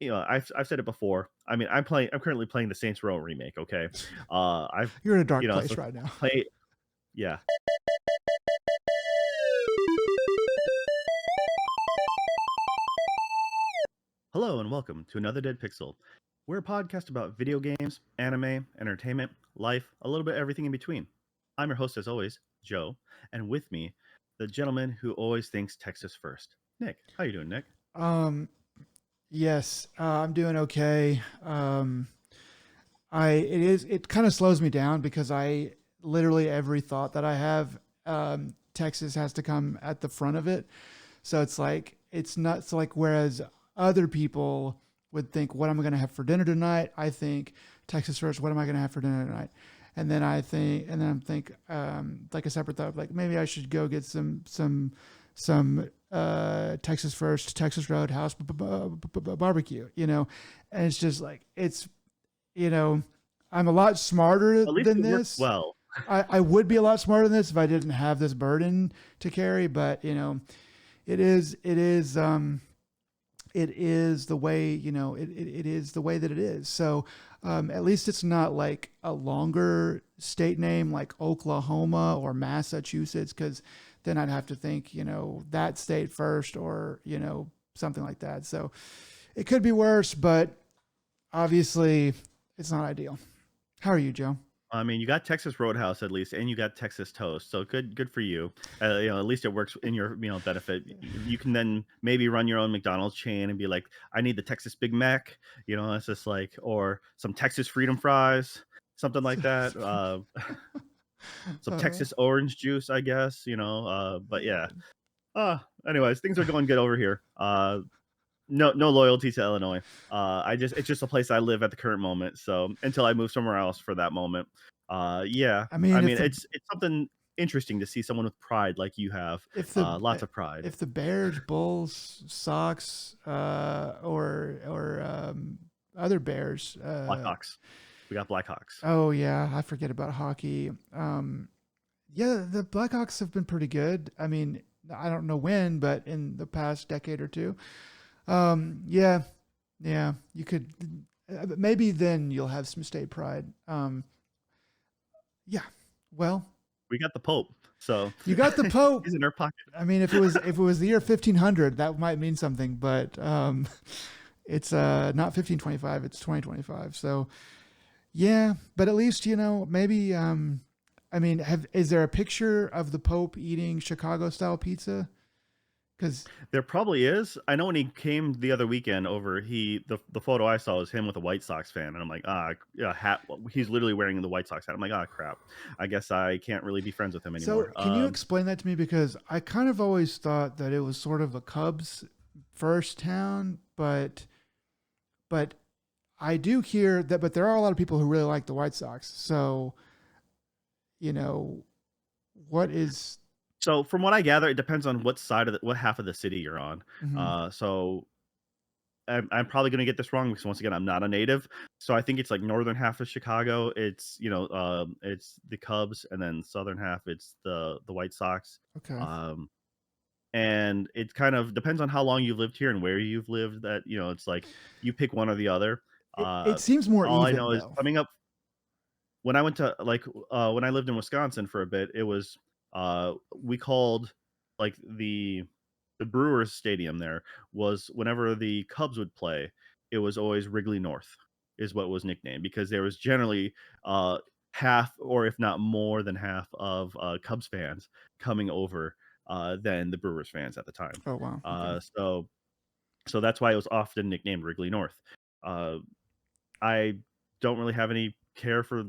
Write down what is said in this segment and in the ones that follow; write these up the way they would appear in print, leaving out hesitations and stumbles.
I've said it before. I mean, I'm currently playing the Saints Row remake. Okay, I've You're in a dark so place right now. play yeah. Hello and welcome to another Dead Pixel. We're a podcast about video games, anime, entertainment, life, a little bit everything in between. I'm your host as always, Joe, and with me, the gentleman who always thinks Texas first, Nick. How you doing, Nick? Um, yes, I'm doing okay. It kind of slows me down because I literally every thought that I have, Texas has to come at the front of it. So it's not it's like whereas other people would think, what am I going to have for dinner tonight? I think Texas first. What am I going to have for dinner tonight? And then I'm think like a separate thought, like maybe I should go get some Texas first, Texas Roadhouse barbecue, and it's just like you know, I'm a lot smarter At least than it works this. well. I would be a lot smarter than this if I didn't have this burden to carry, but it is the way, it is the way that it is. So at least it's not like a longer state name like Oklahoma or Massachusetts, because then I'd have to think, that state first or, something like that. So it could be worse, but obviously it's not ideal. How are you, Joe? I mean, you got Texas Roadhouse at least, and you got Texas Toast. So good for you. At least it works in your benefit. You can then maybe run your own McDonald's chain and be like, I need the Texas Big Mac. It's just like, or some Texas Freedom Fries, something like that. Some Uh, Texas orange juice, I guess. But yeah. Anyways, things are going good over here. No loyalty to Illinois. It's just a place I live at the current moment. So until I move somewhere else for that moment. Yeah. I I mean, mean, it's something interesting to see someone with pride like you have. if the Lots of pride. if the Bears, Bulls, Sox, or other Bears, Blackhawks. We got Blackhawks. oh yeah, I forget about hockey. Yeah, the Blackhawks have been pretty good. I mean, I don't know when, but in the past decade or two. Yeah, yeah, you could maybe then you'll have some state pride. Yeah, well, We got the Pope. So you got the Pope. he's in our pocket. I mean, if it was the year 1500, that might mean something, but it's not 1525, it's 2025. So yeah, but at least maybe I mean, is there a picture of the Pope eating Chicago style pizza? Because There probably is. I know when he came the other weekend over, the photo I saw was him with a White Sox fan, and I'm like, yeah, hat. He's literally wearing the White Sox hat. I'm like, crap. I guess I can't really be friends with him so anymore. can you explain that to me? Because I kind of always thought that it was sort of a Cubs first town, but I do hear that, but there are a lot of people who really like the White Sox. So you know, what is? So from what I gather, it depends on what half of the city you're on. Mhm. So I'm probably going to get this wrong because once again, I'm not a native. So I think it's like northern half of Chicago. It's the Cubs, and then southern half it's the White Sox. Okay. Um, and it kind of depends on how long you've lived here and where you've lived. That it's like you pick one or the other. It seems more All I even know is though. coming up when I went to when I lived in Wisconsin for a bit, it was we called like the Brewers stadium there was whenever the Cubs would play, it was always Wrigley North is what was nicknamed because there was generally half or if not more than half of Cubs fans coming over than the Brewers fans at the time. Oh wow. Okay. So that's why it was often nicknamed Wrigley North. Uh, I don't really have any care for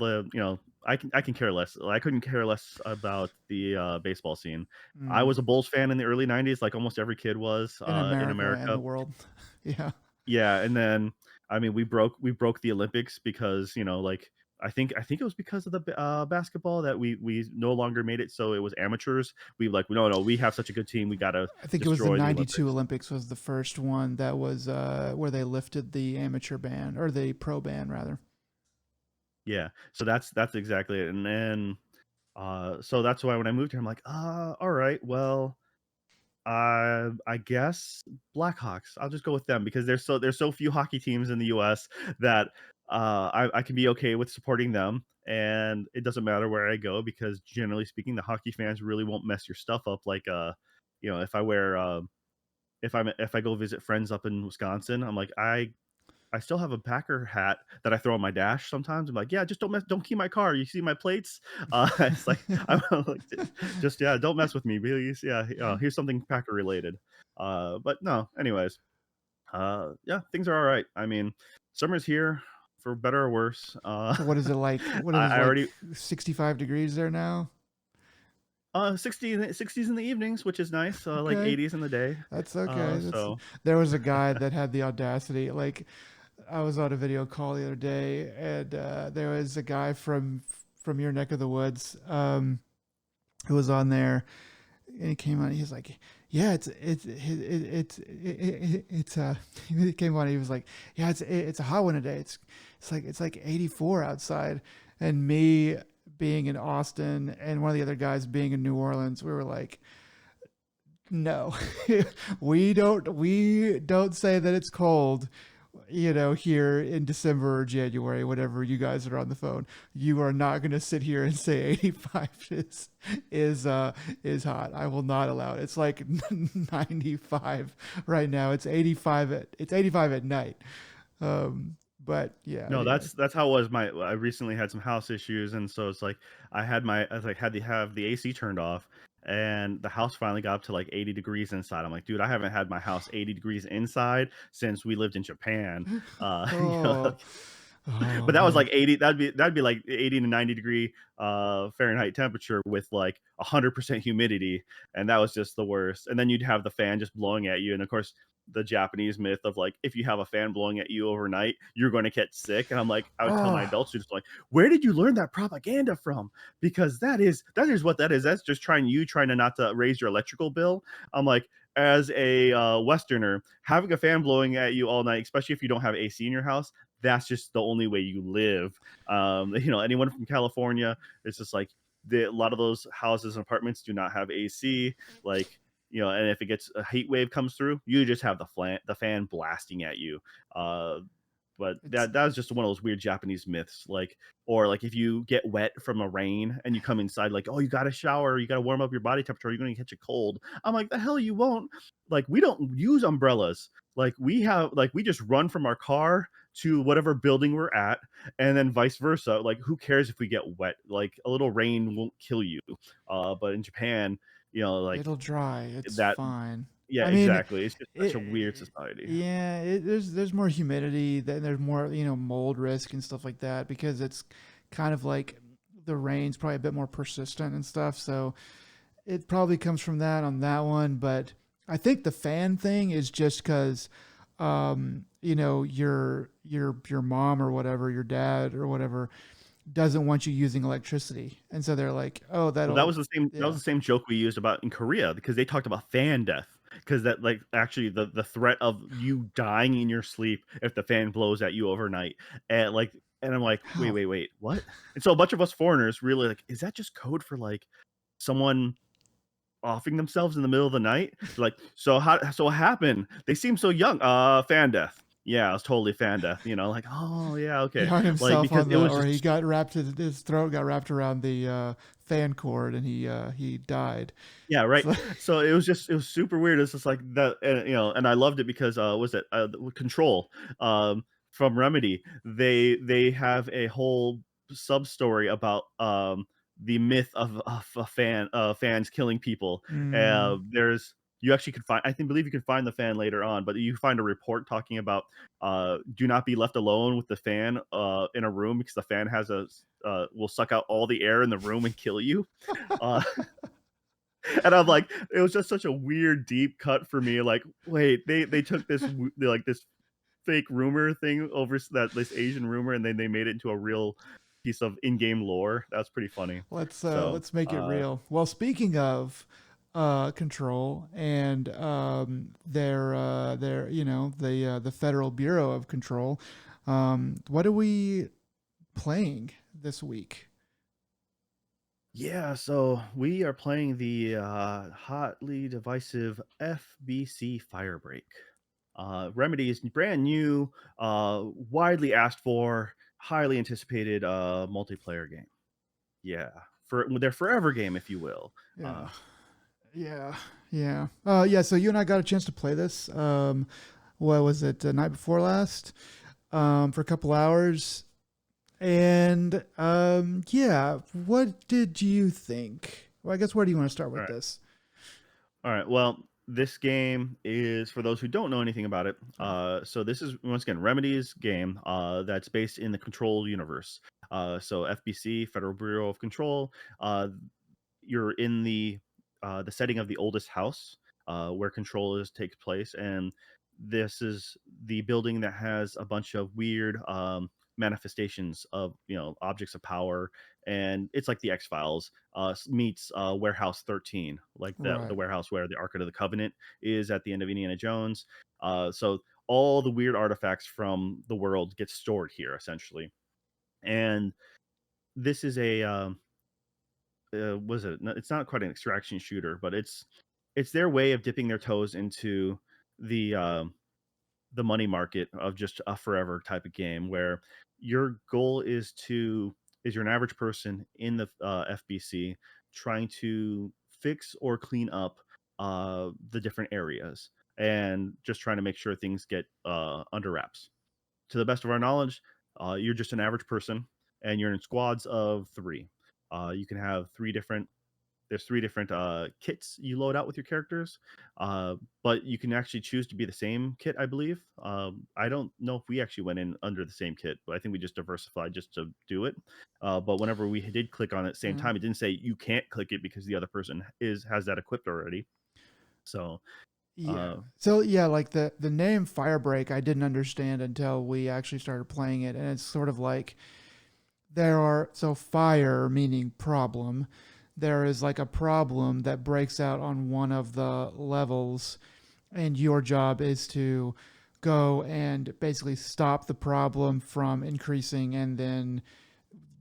I can care less. I couldn't care less about the baseball scene. I Mm. was a Bulls fan in the early '90s, like almost every kid was In in America and the America. world. Yeah. Yeah, and then I mean we broke the Olympics because like I think it was because of the basketball that we no longer made it so it was amateurs. We like no we have such a good team we gotta I think it was the destroy the 92 Olympics. Olympics was the first one that was where they lifted the amateur ban or the pro ban rather. Yeah, so that's exactly it. And then so that's why when I moved here, I'm like, all right, well, I guess Blackhawks. I'll just go with them because there's so few hockey teams in the US that, I can be okay with supporting them, and it doesn't matter where I go because generally speaking, the hockey fans really won't mess your stuff up like, if I wear, if I go visit friends up in Wisconsin, I'm like, I still have a Packer hat that I throw on my dash sometimes. I'm like, "Yeah, just don't key my car. You see my plates?" It's like, I'm like, just yeah, don't mess with me, please. Yeah, here's something Packer related. But no, anyways, yeah, things are all right. I mean, summer's here for better or worse. So what is it like? What is it I like? already 65 degrees there now? 60s in the evenings, which is nice. Like Okay. 80s in the day. That's okay. That's So There was a guy that had the audacity. Like I was on a video call the other day, and there was a guy from your neck of the woods who was on there, and he came on. He was like, "Yeah, it's He came on. He was like, "Yeah, it's a hot one today. It's like 84 outside." And me being in Austin and one of the other guys being in New Orleans, we were like, "No, we don't say that it's cold." Here in December or January, whenever you guys are on the phone, you are not going to sit here and say 85 is hot. I will not allow it. It's like 95 right now. It's 85 at night. But yeah, no, anyway. that's how it was. I recently had some house issues, and so it's like I was like had to have the AC turned off, and the house finally got up to like 80 degrees inside. I'm like, dude, I haven't had my house 80 degrees inside since we lived in Japan. Oh, oh But that was man. like 80. That'd be like 80 to 90 degree Fahrenheit temperature with like 100% humidity, and that was just the worst. And then you'd have the fan just blowing at you, and of course the Japanese myth of like if you have a fan blowing at you overnight, you're going to get sick. And I'm like, I would tell my Oh, adult students like, where did you learn that propaganda from? Because that is what that is. That's just trying to not to raise your electrical bill. I'm like, as a Westerner, having a fan blowing at you all night, especially if you don't have AC in your house, that's just the only way you live. Anyone from California, it's just like a lot of those houses and apartments do not have AC. Like, and if it gets a heat wave comes through, you just have the fan blasting at you. Uh, but it's that was just one of those weird Japanese myths, like, or like if you get wet from a rain and you come inside, like, oh, you got to shower, you got to warm up your body temperature, you're going to catch a cold. I'm like, the hell you won't. Like, we don't use umbrellas. Like we just run from our car to whatever building we're at, and then vice versa. Like, who cares if we get wet? Like, a little rain won't kill you. But in Japan, like it'll dry. It's that. fine. Yeah, I mean, exactly. It's just such a weird society. yeah, there's more humidity, then there's more mold risk and stuff like that because it's kind of like the rain's probably a bit more persistent and stuff. So it probably comes from that on that one. But I think the fan thing is just because, your mom or whatever, your dad or whatever, doesn't want you using electricity, and so they're like, oh, Well, that that'll, was the same yeah. joke we used about in Korea because they talked about fan death. Because that, like, actually the threat of you dying in your sleep if the fan blows at you overnight. And I'm like, "Wait, How? wait, wait, what?" And so a bunch of us foreigners really like, "Is that just code for, like, someone offing themselves in the middle of the night?" Like, so what happened? They seem so young. Fan death. Yeah, it was totally fan death, like, "Oh, yeah, He okay." hung Like, himself because on it the, was or he just got wrapped, his throat got wrapped around the fan cord, and he died. Yeah, right. So, So it was super weird. It's just like that, and I loved it because was it Control from Remedy? They have a whole sub story about the myth of fans killing people. mm, There's you actually could find I think believe you can find the fan later on, but you find a report talking about do not be left alone with the fan in a room because the fan has a will suck out all the air in the room and kill you. Uh, and I'm like, it was just such a weird deep cut for me. Like, wait, they took like this fake rumor thing over that this Asian rumor, and then they made it into a real piece of in-game lore. That's pretty funny. So, let's make it real. Well, speaking of control and their the Federal Bureau of Control, what are we playing this week? Yeah, so we are playing the hotly divisive FBC Firebreak. Remedy is brand new, widely asked for, highly anticipated multiplayer game. Yeah, for their forever game, if you will. Yeah. Yeah. Yeah. Yeah. So you and I got a chance to play this. What was it? The night before last, for a couple hours. And yeah, what did you think? Well, I guess where do you want to start All with right, this? all right. Well, this game is for those who don't know anything about it. Yeah. So this is once again Remedy's game. That's based in the Control universe. So FBC, Federal Bureau of Control. You're in the setting of the oldest house where control is takes place, and this is the building that has a bunch of weird manifestations of objects of power, and it's like the X Files meets Warehouse 13, like the Right. warehouse where the Ark of the Covenant is at the end of Indiana Jones. So all the weird artifacts from the world get stored here essentially, and this is a was it? It's not quite an extraction shooter, but it's their way of dipping their toes into the the money market of just a forever type of game where your goal is you're an average person in the FBC trying to fix or clean up the different areas and just trying to make sure things get under wraps. To the best of our knowledge, you're just an average person and you're in squads of three. You can have three different kits you load out with your characters, but you can actually choose to be the same kit, I believe. I don't know if we actually went in under the same kit, but I think we just diversified just to do it. But whenever we did click on it at the same Yeah. time, it didn't say you can't click it because the other person is has that equipped already. So Yeah. uh, So yeah, like the name Firebreak, I didn't understand until we actually started playing it, and it's sort of like there are so fire meaning problem. There is like a problem that breaks out on one of the levels, and your job is to go and basically stop the problem from increasing and then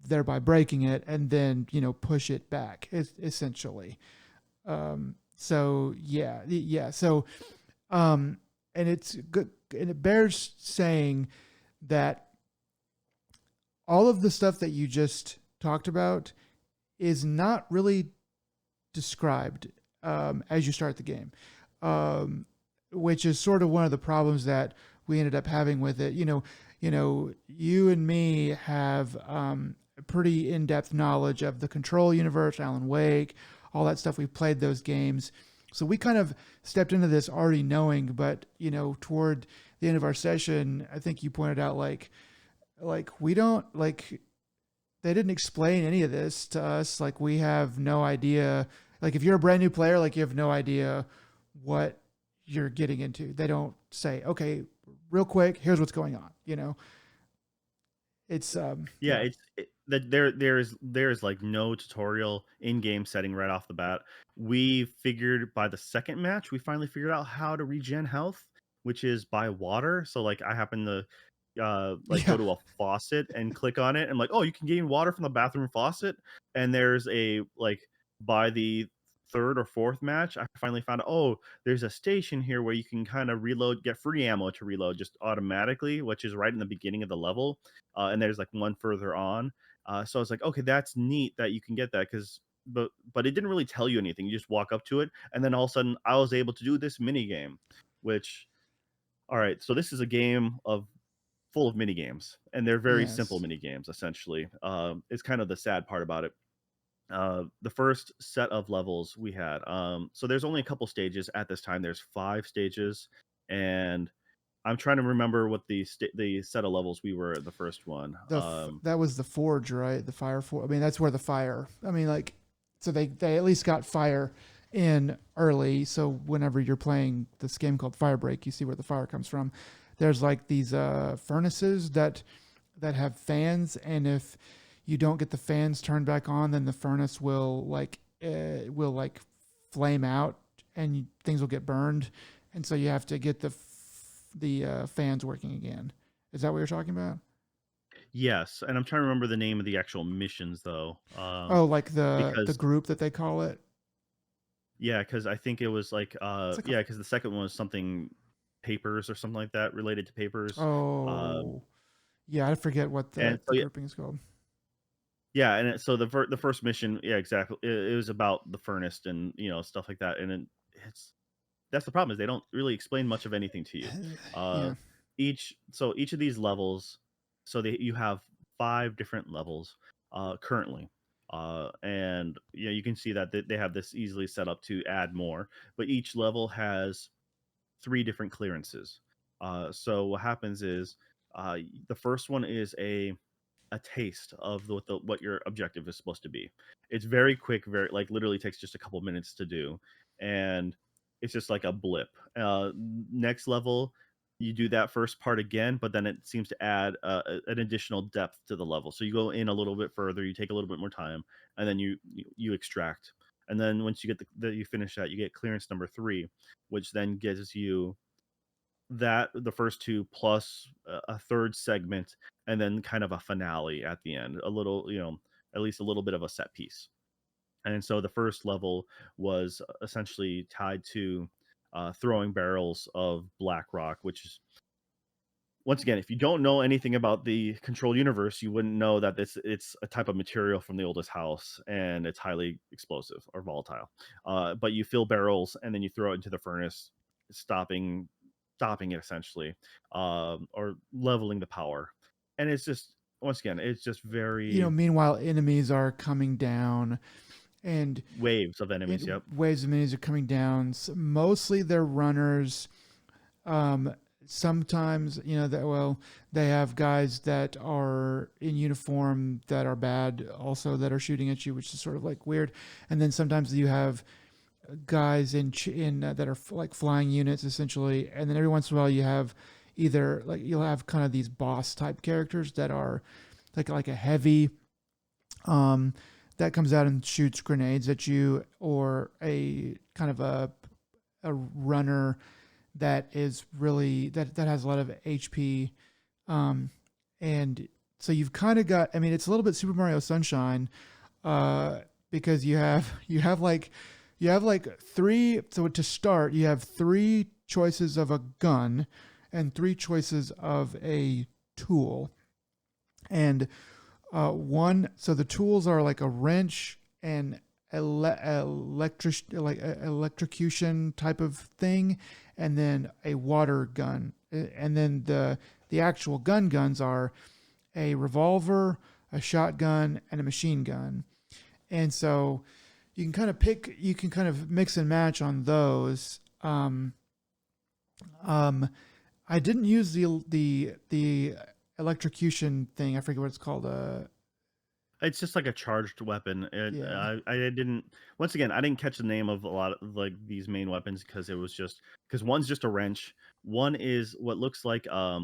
thereby breaking it and then push it back essentially. So yeah, so um and it's good, and it bears saying that all of the stuff that you just talked about is not really described as you start the game, um, which is sort of one of the problems that we ended up having with it. You and me have a pretty in-depth knowledge of the Control universe, Alan Wake, all that stuff. We've played those games, so we kind of stepped into this already knowing. But toward the end of our session, I think you pointed out like we don't like they didn't explain any of this to us. Like we have no idea. Like if you're a brand new player, like you have no idea what you're getting into. They don't say, okay, real quick, here's what's going on. It's yeah, yeah. that there's like no tutorial in game setting right off the bat. We figured by the second match, we finally figured out how to regen health, which is by water. So like I happen to like go Yeah. to a faucet and click on it and like, oh, you can gain water from the bathroom faucet. And there's a like by the third or fourth match, I finally found out, oh, there's a station here where you can kind of reload, get free ammo to reload just automatically, which is right in the beginning of the level. And there's like one further on. So I was like, okay, that's neat that you can get that because but it didn't really tell you anything. You just walk up to it, and then all of a sudden I was able to do this mini game, which all right, so this is a game of full of mini games, and they're very simple Yes. mini games essentially. It's kind of the sad part about it. The first set of levels we had, so there's only a couple stages at this time. There's 5 stages, and I'm trying to remember what the set of levels we were at the first one. That was the forge, right? The fire forge. I mean, that's where the fire. I mean, like, so they at least got fire in early. So whenever you're playing this game called Firebreak, you see where the fire comes from. There's like these furnaces that have fans, and if you don't get the fans turned back on, then the furnace will like flame out, and things will get burned, and so you have to get the fans working again. Is that what you're talking about? Yes, and I'm trying to remember the name of the actual missions though, Oh, like the because group that they call it. yeah, because I think it was like, It's like a yeah, because the second one was something papers or something like that, related to papers, um, oh yeah, I forget what and the so yeah, grouping is called. yeah, and so the first mission, yeah, exactly, it was about the furnace and, stuff like that, and then it's that's the problem is they don't really explain much of anything to you. Uh, Yeah, each of these levels, so you have 5 different levels, currently, and, you can see that they have this easily set up to add more, but each level has 3 different clearances. So what happens is, the first one is a taste of what your objective is supposed to be. It's very quick, very like literally takes just a couple minutes to do, and it's just like a blip. Next level, you do that first part again, but then it seems to add an additional depth to the level. So you go in a little bit further, you take a little bit more time, and then you extract. And then once you get you finish that, you get clearance number 3, which then gives you that the first 2 plus a third segment, and then kind of a finale at the end, a little, at least a little bit of a set piece. And so the first level was essentially tied to throwing barrels of black rock, which is, once again, if you don't know anything about the control universe, you wouldn't know that it's a type of material from the oldest house, and it's highly explosive or volatile. But you fill barrels and then you throw it into the furnace, stopping stopping it essentially, or leveling the power. And it's just, once again, it's just very meanwhile enemies are coming down, and waves of enemies. Yep. waves of enemies are coming down. Mostly they're runners. Um, Sometimes that they have guys that are in uniform that are bad, also that are shooting at you, which is sort of like weird. And then sometimes you have guys in that are like flying units essentially. And then every once in a while you have either like you'll have kind of these boss type characters that are like a heavy um, that comes out and shoots grenades at you, or a kind of a runner that is really that has a lot of HP, um, and so you've kind of got. I mean, it's a little bit Super Mario Sunshine, because you have like three. So to start, you have three choices of a gun, and three choices of a tool, and one. So the tools are like a wrench and electrocution type of thing, and then a water gun. And then the actual guns are a revolver, a shotgun, and a machine gun. And so you can kind of mix and match on those. Um, I didn't use the electrocution thing. I forget what it's called. It's just like a charged weapon. Yeah, I didn't. Once again, I didn't catch the name of a lot of like these main weapons because it was just because one's just a wrench. One is what looks like a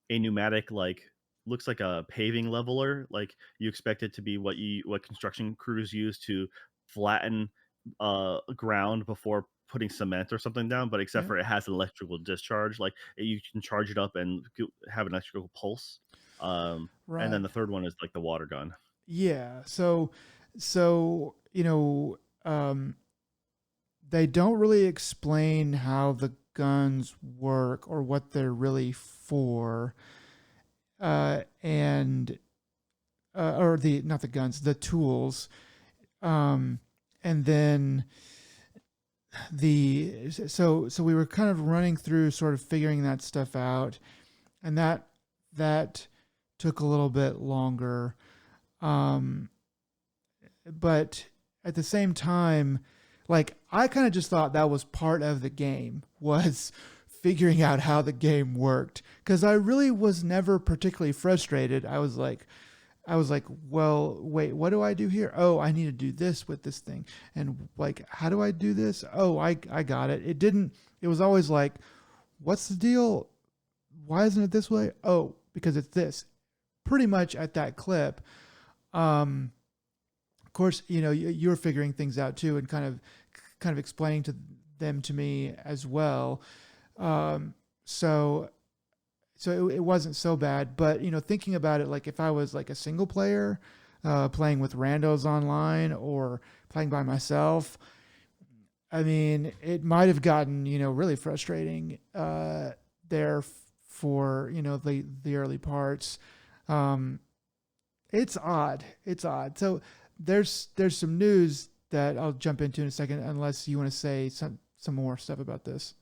pneumatic, like looks like a paving leveler. Like you expect it to be what construction crews use to flatten ground before putting cement or something down, but except yeah, for it has an electrical discharge. Like you can charge it up and have an electrical pulse. And then right. the third one is like the water gun. Yeah. So they don't really explain how the guns work or what they're really for, and or the not the guns, the tools, um, and then so we were kind of running through, sort of figuring that stuff out, and that took a little bit longer. Um, but at the same time, like I kind of just thought that was part of the game, was figuring out how the game worked, because I really was never particularly frustrated. I was like, well, wait, what do I do here? Oh, I need to do this with this thing. And like, how do I do this? Oh, I got it. It was always like, what's the deal? Why isn't it this way? Oh, because it's this. Pretty much at that clip. Um, of course, you're figuring things out too, and kind of explaining to them to me as well. So so it wasn't so bad. But thinking about it, like if I was like a single player, playing with randos online or playing by myself, I mean, it might have gotten really frustrating there for the early parts. Um, it's odd. It's odd. So there's some news that I'll jump into in a second, unless you want to say some more stuff about this.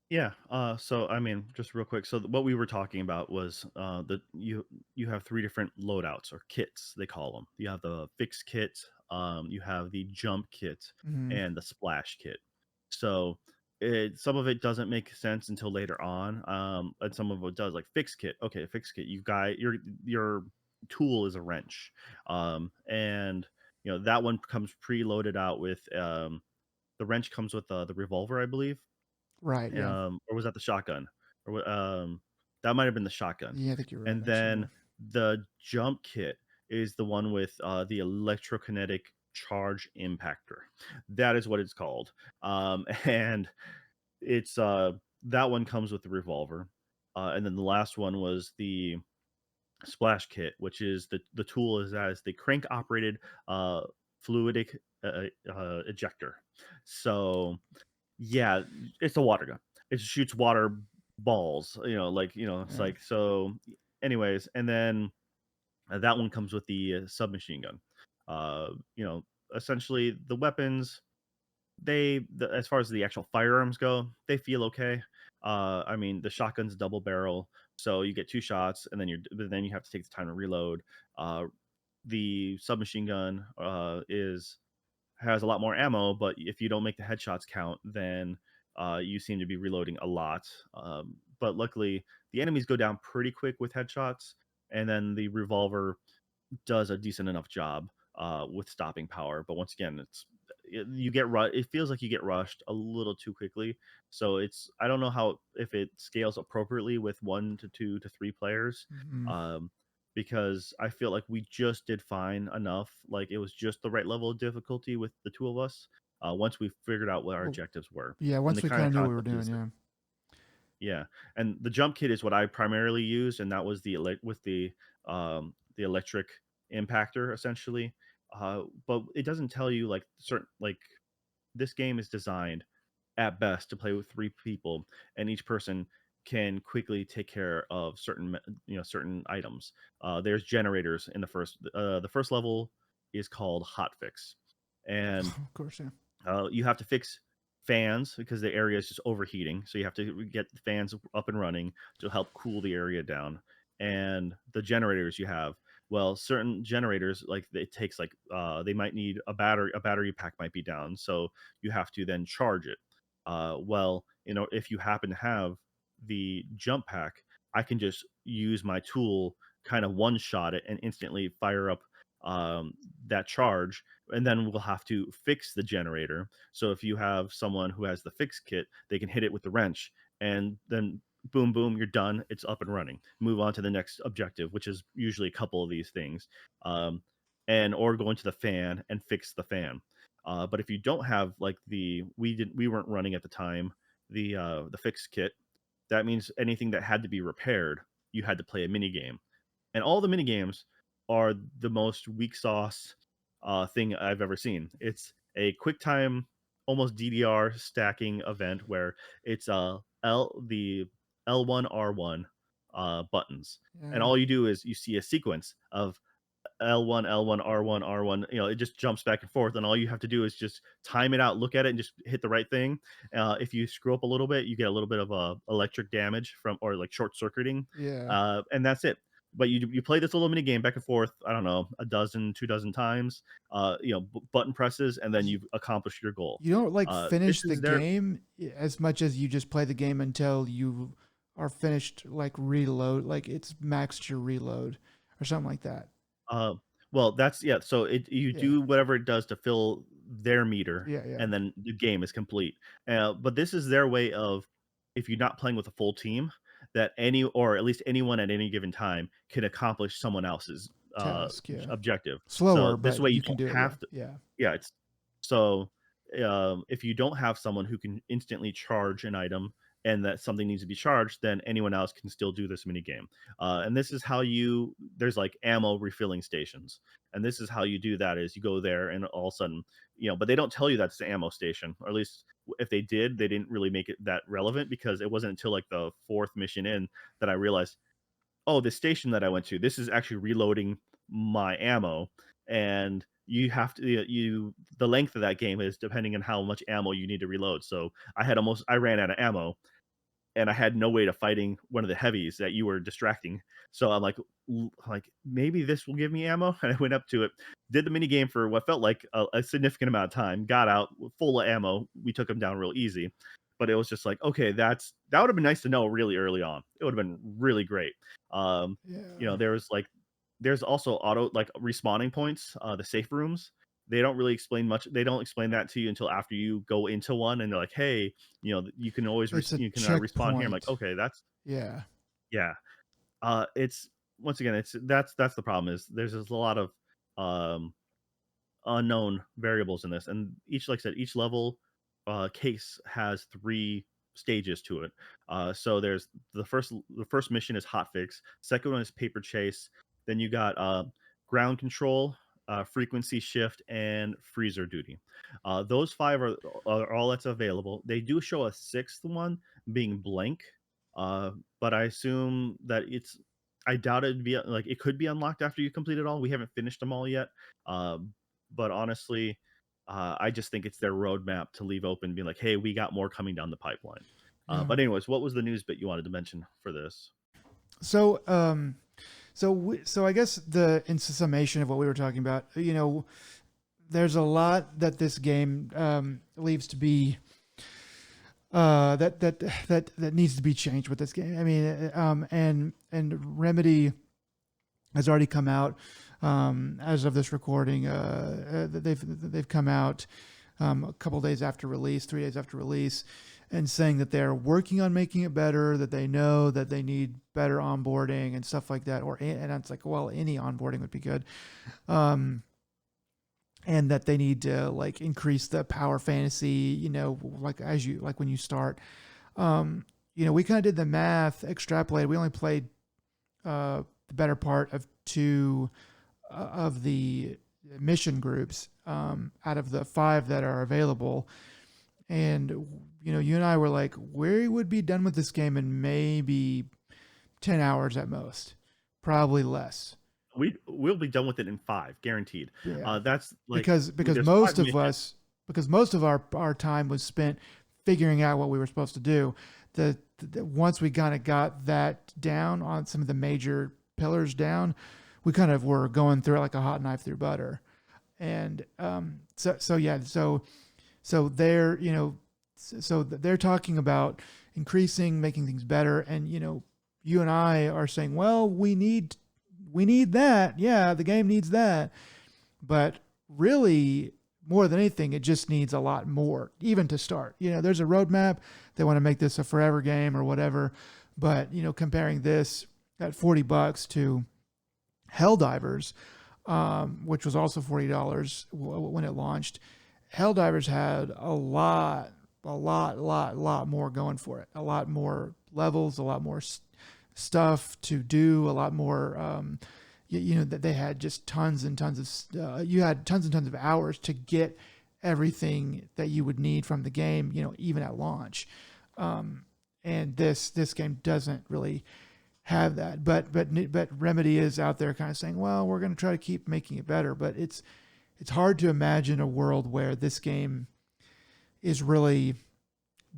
Yeah. So I mean, just real quick. So what we were talking about was that you have three different loadouts or kits they call them. You have the fix kit, you have the jump kit, Hmm. and the splash kit. So some of it doesn't make sense until later on, and some of it does. Like fix kit. Okay, fix kit. You got your tool is a wrench, and that one comes preloaded out with the wrench comes with the revolver, I believe, Right. Yeah. or was that the shotgun? That might have been the shotgun. Yeah. I think you're right. And Actually. then Yeah. the jump kit is the one with the electrokinetic charge impactor. That is what it's called. And it's that one comes with the revolver. And then the last one was the splash kit, which is the tool is as the crank operated uh, fluidic ejector. So yeah, it's a water gun. It shoots water balls, it's Yeah. like so anyways, and then that one comes with the submachine gun. Uh, you know, essentially the weapons as far as the actual firearms go, they feel okay. I mean, the shotgun's double barrel, so you get two shots and then you have to take the time to reload. The submachine gun is has a lot more ammo, but if you don't make the headshots count, then you seem to be reloading a lot. But luckily, the enemies go down pretty quick with headshots, and then the revolver does a decent enough job with stopping power. But once again, you get it feels like you get rushed a little too quickly. So I don't know how if it scales appropriately with 1 to 2 to 3 players. Hmm. Um, because I feel like we just did fine enough. Like it was just the right level of difficulty with the two of us. Once we figured out what our Well, objectives were, yeah. and the Once we kind kind of of knew what we were concept doing. is Yeah. yeah, and the jump kit is what I primarily used, and that was with the electric impactor essentially. But it doesn't tell you like certain like this game is designed at best to play with 3 people, and each person can quickly take care of certain items. There's generators in the first level is called hotfix, and Of course. Yeah. you have to fix fans because the area is just overheating. So you have to get the fans up and running to help cool the area down. And the generators you have, well, certain generators like it takes like they might need a battery. A battery pack might be down, so you have to then charge it. Well, if you happen to have the jump pack, I can just use my tool, kind of one shot it, and instantly fire up um, that charge, and then we'll have to fix the generator. So if you have someone who has the fix kit, they can hit it with the wrench, and then boom, boom, you're done. It's up and running. Move on to the next objective, which is usually a couple of these things, um, and or go into the fan and fix the fan. But if you don't have like we weren't running at the time the fix kit. That means anything that had to be repaired, you had to play a mini game, and all the mini games are the most weak sauce thing I've ever seen. It's a quick time, almost DDR stacking event where it's the L1 R1 buttons, and Yeah. all you do is you see a sequence of L1, L1, R1, R1. It just jumps back and forth, and all you have to do is just time it out, look at it, and just hit the right thing. If you screw up a little bit, you get a little bit of electric damage from or like short circuiting, Yeah. and that's it. But you play this little mini game back and forth. I don't know, a dozen, 2 dozen times. Button presses, and then Y- you've accomplished your goal. You don't like This finish the is their game as much as you just play the game until you are finished, like reload, like it's maxed your reload or something like that. Uh, well, that's yeah. So you Yeah. do whatever it does to fill their meter, Yeah. Yeah. and then the game is complete. But this is their way of, if you're not playing with a full team, that any or at least anyone at any given time can accomplish someone else's Task. Yeah. objective. So Slower, this but way you you can don't do it. Yeah. have to. Yeah. Yeah, it's so if you don't have someone who can instantly charge an item and that something needs to be charged, then anyone else can still do this mini game. And this is how you there's like ammo refilling stations, and this is how you do that is you go there and all of a sudden, but they don't tell you that's the ammo station, or at least if they did, they didn't really make it that relevant because it wasn't until like the fourth mission in that I realized, oh, the station that I went to, this is actually reloading my ammo, and you have to you the length of that game is depending on how much ammo you need to reload. So I ran out of ammo, and I had no way to fighting one of the heavies that you were distracting. So I'm like, maybe this will give me ammo. And I went up to it, did the mini game for what felt like a significant amount of time, got out full of ammo. We took him down real easy, but it was just like, okay, that would have been nice to know really early on. It would have been really great. Yeah. There was like, there's also auto like respawning points, the safe rooms. They don't really explain much. They don't explain that to you until after you go into one, and they're like, "Hey, you can always It's a you can respawn here." I'm like, checkpoint. okay, that's Yeah. yeah. It's once again, that's the problem is there's just a lot of um unknown variables in this, and like I said, each level case has three stages to it. So there's the first mission is hotfix, second one is paper chase, then you got ground control, frequency shift, and freezer duty. Those five are all that's available. They do show a sixth one being blank, uh, but I assume that I doubt it'd be like it could be unlocked after you complete it all. We haven't finished them all yet. um, but honestly, I just think it's their roadmap to leave open, being like, "Hey, we got more coming down the pipeline." Yeah. But anyways, what was the news bit you wanted to mention for this? So, so I guess in summation of what we were talking about, there's a lot that this game leaves to be that needs to be changed with this game. I mean, and Remedy has already come out as of this recording. They've come out a couple days after release, 3 days after release, and saying that they're working on making it better. That they know that they need better onboarding and stuff like that. And it's like, well, any onboarding would be good. And that they need to like increase the power fantasy, like when you start. We kind of did the math, extrapolated. We only played the better part of two of the mission groups out of the five that are available. And, you and I were like, we would be done with this game in maybe 10 hours at most, probably less. We'll be done with it in 5, guaranteed. Yeah. That's like Because there's five most of missions. us, because most of our time was spent figuring out what we were supposed to do. Once we kind of got that down on some of the major pillars down, we kind of were going through it like a hot knife through butter. And so they're they're talking about increasing, making things better, and you and I are saying, well, we need that. Yeah, the game needs that, but really, more than anything, it just needs a lot more, even to start. There's a roadmap. They want to make this a forever game or whatever, but comparing this at $40 to Helldivers, which was also $40 when it launched. Helldivers had a lot more going for it. A lot more levels, a lot more stuff to do, a lot more. That they had just tons and tons of. You had tons and tons of hours to get everything that you would need from the game. Even at launch, and this game doesn't really have that. But Remedy is out there kind of saying, well, we're going to try to keep making it better. But it's hard to imagine a world where this game is really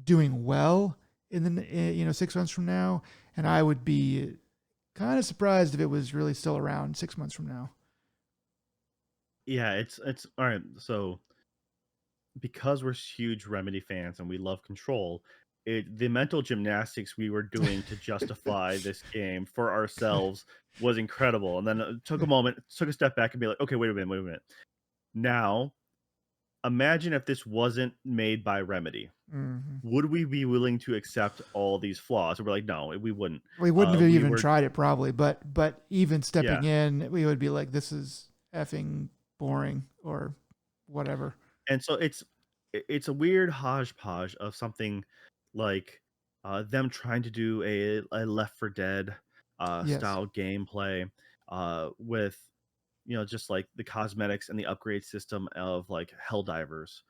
doing well in the 6 months from now, and I would be kind of surprised if it was really still around 6 months from now. Yeah, it's all right. So because we're huge Remedy fans and we love Control, the mental gymnastics we were doing to justify this game for ourselves was incredible. And then it took a moment, took a step back and be like, okay, wait a minute. Now, imagine if this wasn't made by Remedy. Mm-hmm. Would we be willing to accept all these flaws? And we're like, no, we wouldn't. We wouldn't have We even were, tried it probably, but even stepping yeah. in, we would be like, this is effing boring or whatever. And so it's a weird hodgepodge of something like them trying to do a Left for Dead Yes. style gameplay with just like the cosmetics and the upgrade system of like Helldivers.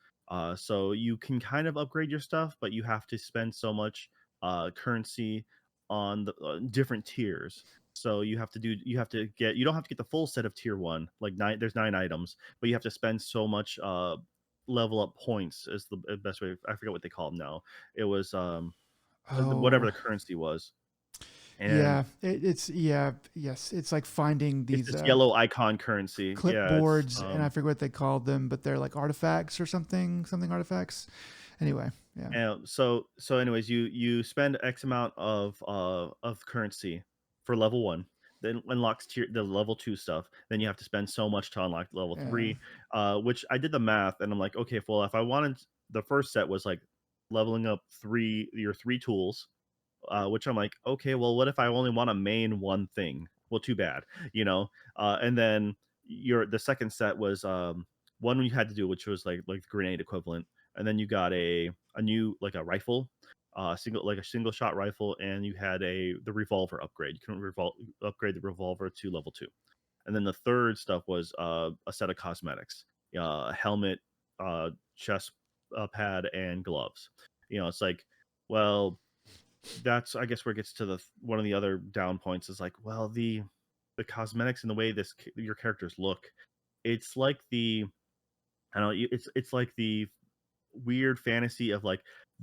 So you can kind of upgrade your stuff, but you have to spend so much currency on the different tiers. So you have to get you don't have to get the full set of tier one, like nine. There's 9 items, but you have to spend so much level up points is the best way. I forget what they call them now. It was whatever Oh, the currency was, and yeah. It's yeah, yes. It's like finding it's these this yellow icon currency. Yeah, it's clipboards, and I forget what they called them, but they're like artifacts or something artifacts. Anyway, yeah. and anyways, you spend X amount of currency for level one, then unlocks the level two stuff. Then you have to spend so much to unlock level Yeah. three. Which I did the math, and I'm like, okay, well, if I wanted the first set was like leveling up your three tools, which I'm like, okay, well, what if I only want to main one thing? Well, too bad, you know. And then the second set was one you had to do, which was like the grenade equivalent, and then you got a new like a rifle, a single shot rifle, and you had the revolver upgrade. You can upgrade the revolver to level two, and then the third stuff was a set of cosmetics, helmet, chest pad, and gloves. It's like, well, that's I guess where it gets to one of the other down points is like, well, the cosmetics and the way your characters look, it's like I don't know, it's like the weird fantasy of like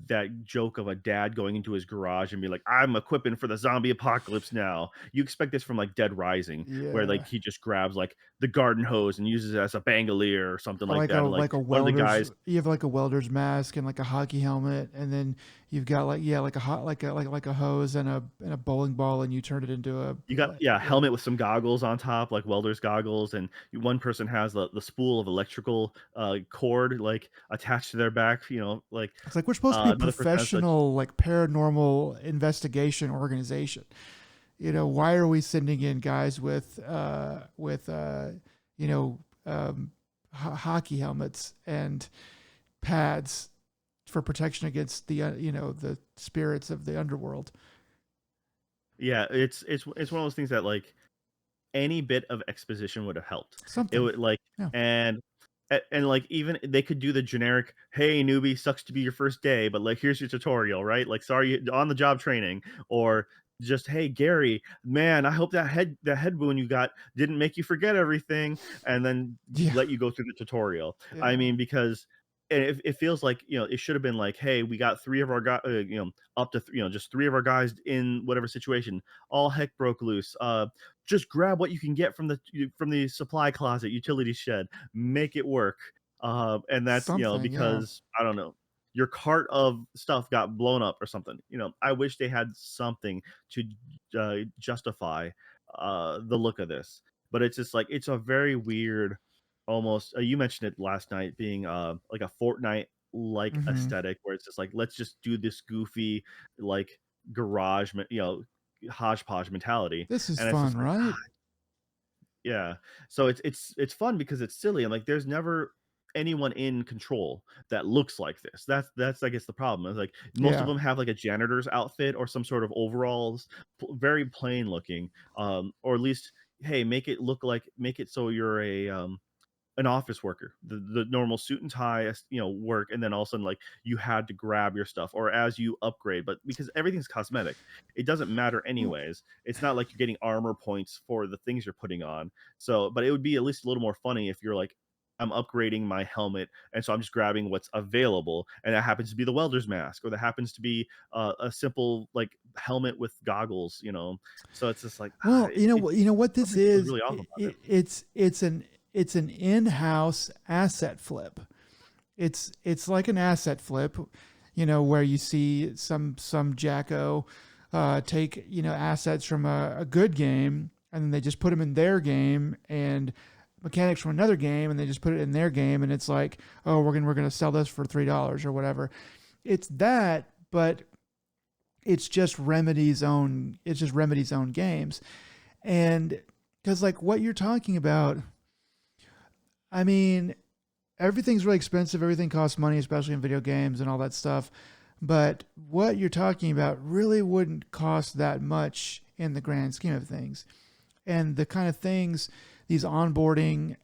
that joke of a dad going into his garage and be like, I'm equipping for the zombie apocalypse now. You expect this from like Dead Rising, where Yeah. like he just grabs like the garden hose and uses it as a bandolier or something Or like that. And like like a one of the welder's, guys, you have like a welder's mask and like a hockey helmet, and then you've got like, yeah, like a hot like a hose and a bowling ball, and you turn it into a you got, like, yeah, yeah. helmet with some goggles on top, like welder's goggles, and one person has the spool of electrical cord like attached to their back. Like It's like we're supposed to be a another person has like, professional like paranormal investigation organization. Why are we sending in guys with you know hockey helmets and pads for protection against the spirits of the underworld? yeah, it's one of those things that like any bit of exposition would have helped. It Something. would like Yeah. and and like even they could do the generic, hey newbie, sucks to be your first day, but like here's your tutorial, right? Like sorry, on the job training, or just hey Gary, man, I hope that head wound you got didn't make you forget everything, and then Yeah. let you go through the tutorial. I Yeah. mean, because it feels like it should have been like, hey, we got three of our guys, up to just three of our guys in whatever situation, all heck broke loose. Just grab what you can get from the supply closet, utility shed, make it work. And that's Something. Yeah. because I don't know, your cart of stuff got blown up or something. I wish they had something to justify the look of this, but it's just like it's a very weird, almost. You mentioned it last night, being like a Fortnite like Hmm. aesthetic, where it's just like let's just do this goofy like garage, hodgepodge mentality, This is and it's fun, just like, right? yeah. So it's fun because it's silly. I'm like, there's never anyone in control that looks like this. That's I guess the problem. Is like most of Yeah. them have like a janitor's outfit or some sort of overalls, very plain looking. Or at least, hey, make it so you're an office worker, the normal suit and tie, work, and then all of a sudden, like you had to grab your stuff, or as you upgrade, but because everything's cosmetic, it doesn't matter Well, anyways. It's not like you're getting armor points for the things you're putting on. So, but it would be at least a little more funny if you're like, I'm upgrading my helmet, and so I'm just grabbing what's available, and that happens to be the welder's mask, or that happens to be a simple like helmet with goggles. So it's just like Well, you know what this something feels is. really off about it. It's an in-house asset flip. It's like an asset flip, where you see some jacko take assets from a good game, and then they just put them in their game, and mechanics from another game, and they just put it in their game, and it's like, oh, we're gonna sell this for $3 or whatever. It's that, but it's just Remedy's own games. And because like what you're talking about, I mean, everything's really expensive, everything costs money, especially in video games and all that stuff. But what you're talking about really wouldn't cost that much in the grand scheme of things. And the kind of things, these onboarding,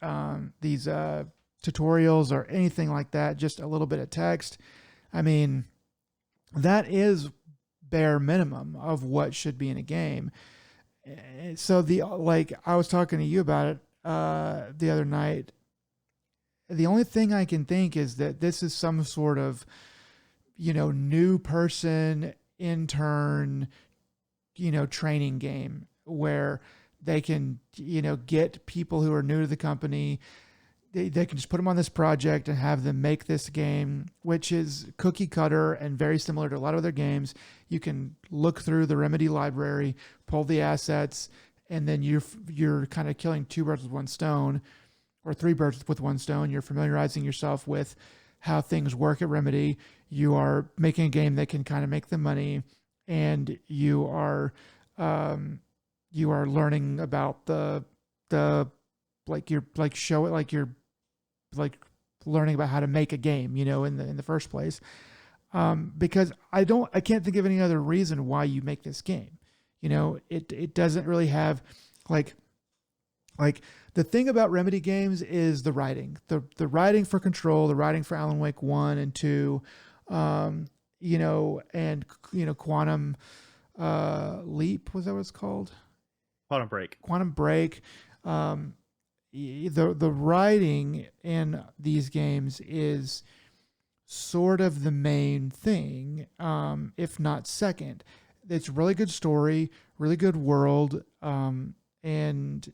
these tutorials or anything like that, just a little bit of text. I mean, that is bare minimum of what should be in a game. So the like I was talking to you about it the other night. The only thing I can think is that this is some sort of new person intern training game where they can get people who are new to the company. They can just put them on this project and have them make this game, which is cookie cutter and very similar to a lot of other games. You can look through the Remedy library, pull the assets, and then you're kind of killing two birds with one stone, or three birds with one stone. You're familiarizing yourself with how things work at Remedy. You are making a game that can kind of make the money, and you are learning about the like you're like show it like you're like learning about how to make a game, in the first place. Because I can't think of any other reason why you make this game. It doesn't really have like like the thing about Remedy games is the writing, the writing for Control, the writing for Alan Wake 1 and 2, and Quantum Leap, was that what it's called? Quantum Break. Quantum Break. Um, the writing in these games is sort of the main thing, if not second. It's really good story, really good world, and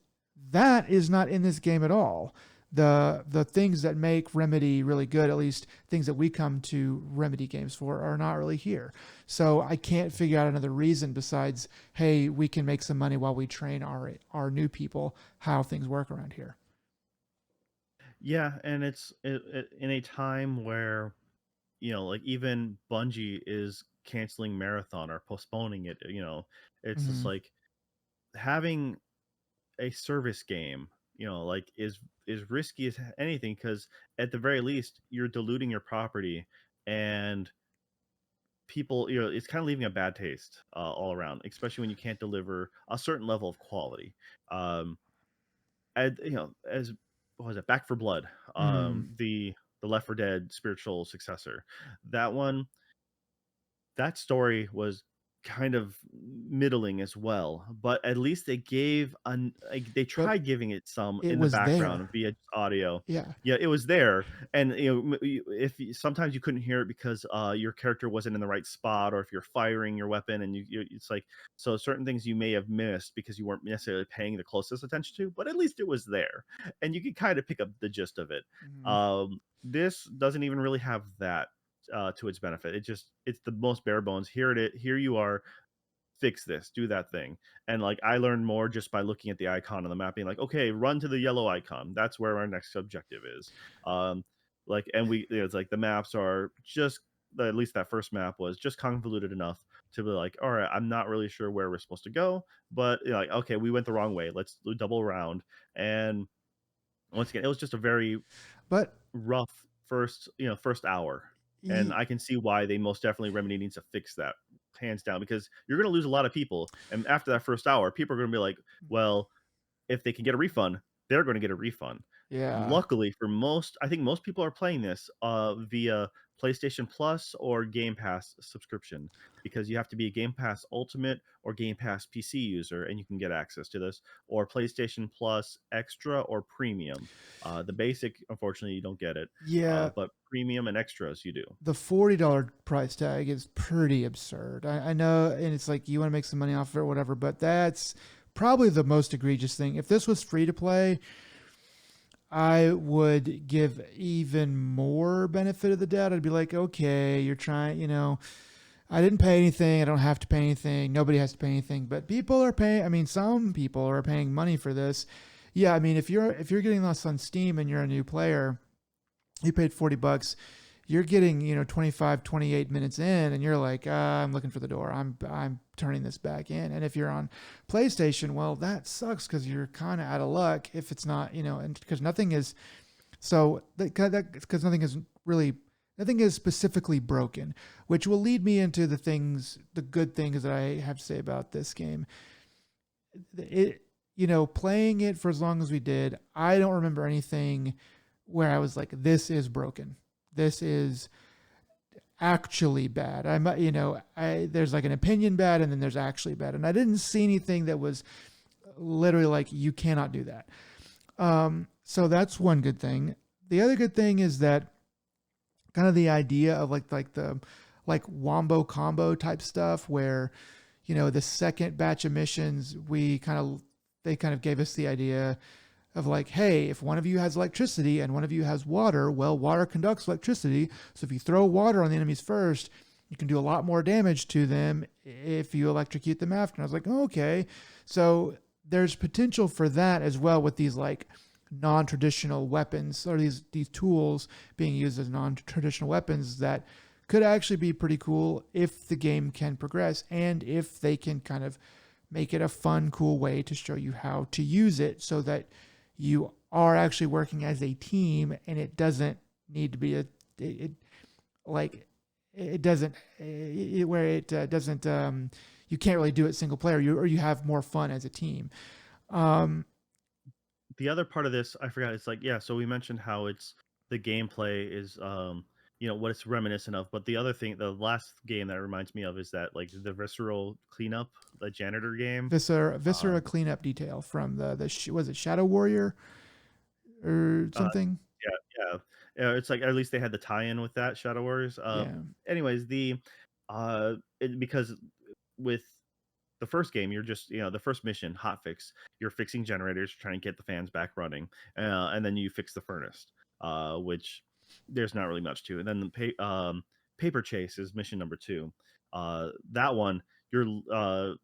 that is not in this game at all. The things that make Remedy really good, at least things that we come to Remedy games for, are not really here. So I can't figure out another reason besides, hey, we can make some money while we train our new people how things work around here. Yeah, and in a time where like even Bungie is canceling Marathon or postponing it. It's just Mm-hmm. like having a service game, like is risky as anything because at the very least you're diluting your property and people, it's kind of leaving a bad taste all around, especially when you can't deliver a certain level of quality. Um, as what was it, Back for Blood, Mm-hmm. the Left 4 Dead spiritual successor, that one, that story was kind of middling as well, but at least they gave like, they But tried giving it some it in the was background there. via audio. Yeah. Yeah, it was there, and if sometimes you couldn't hear it because your character wasn't in the right spot, or if you're firing your weapon and it's like, so certain things you may have missed because you weren't necessarily paying the closest attention to, but at least it was there, and you could kind of pick up the gist of it. Mm-hmm. This doesn't even really have that to its benefit. It's the most bare bones. Here you are. Fix this. Do that thing. And like I learned more just by looking at the icon on the map, being like, okay, run to the yellow icon. That's where our next objective is. Like, and it's like the maps are just, at least that first map was just convoluted enough to be like, all right, I'm not really sure where we're supposed to go, but like, okay, we went the wrong way. Let's double around. And once again, it was just a very But rough first hour, and I can see why they most definitely Remedy needs to fix that hands down, because you're going to lose a lot of people, and after that first hour people are going to be like, well, if they can get a refund, they're going to get a refund. yeah. Luckily for most, I think most people are playing this via PlayStation Plus or Game Pass subscription, because you have to be a Game Pass Ultimate or Game Pass PC user and you can get access to this, or PlayStation Plus Extra or Premium. The basic, unfortunately, you don't get it, Yeah. but Premium and Extras you do. The $40 price tag is pretty absurd. I know, and it's like you want to make some money off of it or whatever, but that's probably the most egregious thing. If this was free to play, I would give even more benefit of the doubt. I'd be like, okay, you're trying, I didn't pay anything. I don't have to pay anything. Nobody has to pay anything, but people are paying. I mean, some people are paying money for this. Yeah, I mean, if you're getting this on Steam and you're a new player, you paid $40, you're getting 25, 28 minutes in and you're like, I'm looking for the door, I'm turning this back in. And if you're on PlayStation, well, that sucks because you're kind of out of luck if it's not, and because nothing is, so because nothing is really, nothing is specifically broken, which will lead me into the good things that I have to say about this game. It, playing it for as long as we did, I don't remember anything where I was like, this is broken. This is actually bad. There's like an opinion bad and then there's actually bad. And I didn't see anything that was literally like, you cannot do that. So that's one good thing. The other good thing is that kind of the idea of like the like wombo combo type stuff where the second batch of missions they kind of gave us the idea of like, hey, if one of you has electricity and one of you has water, well, water conducts electricity. So if you throw water on the enemies first, you can do a lot more damage to them if you electrocute them after. And I was like, oh, okay. So there's potential for that as well with these like non-traditional weapons or these tools being used as non-traditional weapons that could actually be pretty cool if the game can progress and if they can kind of make it a fun, cool way to show you how to use it so that you are actually working as a team and it doesn't need to be like it doesn't where it doesn't you can't really do it single player or you have more fun as a team. um The other part of this, I forgot. It's like, yeah. So we mentioned how it's the gameplay is, what it's reminiscent of. But the other thing, the last game that it reminds me of is that like the visceral cleanup, the janitor game. Viscera Um, cleanup detail from was it Shadow Warrior or uh, something? yeah, yeah. It's like at least they had the tie-in with that Shadow Warriors. Yeah, Anyways, because with the first game, you're just the first mission, hotfix. You're fixing generators, trying to get the fans back running, and then you fix the furnace, which there's not really much to. And then paper chase is mission number two. That one, you're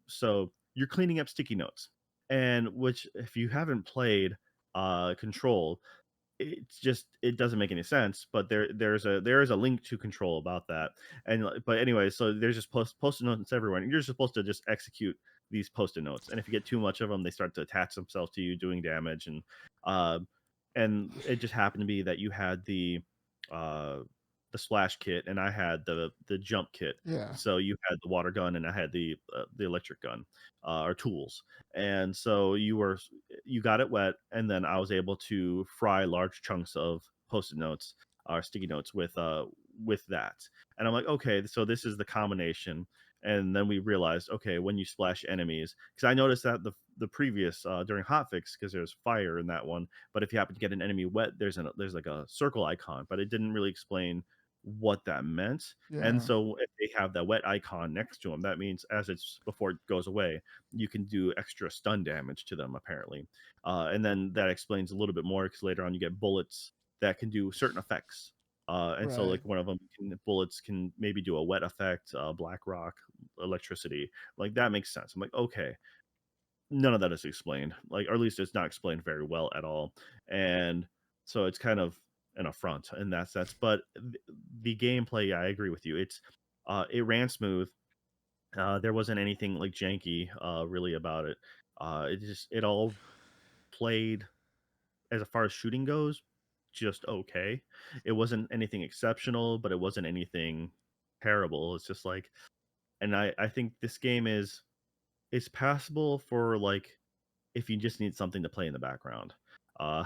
cleaning up sticky notes, and which if you haven't played Control, it doesn't make any sense, but there is a link to Control about that. And but anyway, so there's just post-it notes everywhere, and you're supposed to just execute these post-it notes, and if you get too much of them, they start to attach themselves to you, doing damage. Uh and it just happened to be that you had uh the splash kit and I had the jump kit. yeah, So you had the water gun and I had the electric gun, or tools. And so you got it wet, and then I was able to fry large chunks of post-it notes or sticky notes with that. And I'm like, okay, so this is the combination. And then we realized, okay, when you splash enemies, because I noticed that the previous during hotfix, because there's fire in that one, but if you happen to get an enemy wet, there's like a circle icon, but it didn't really explain what that meant. And yeah, so if they have that wet icon next to them, that means as it's before it goes away, you can do extra stun damage to them apparently. And then that explains a little bit more because later on you get bullets that can do certain effects. And so right. like one of them bullets can maybe do a wet effect, black rock, electricity. Like that makes sense. I'm like, okay, none of that is explained, like, or at least it's not explained very well at all. And so it's kind of an affront in that sense. But the gameplay, yeah, I agree with you. It ran smooth. There wasn't anything like janky really about it. It all played, as far as shooting goes, just okay. It wasn't anything exceptional, but it wasn't anything terrible. It's just like, and I think this game is passable for like if you just need something to play in the background. Uh,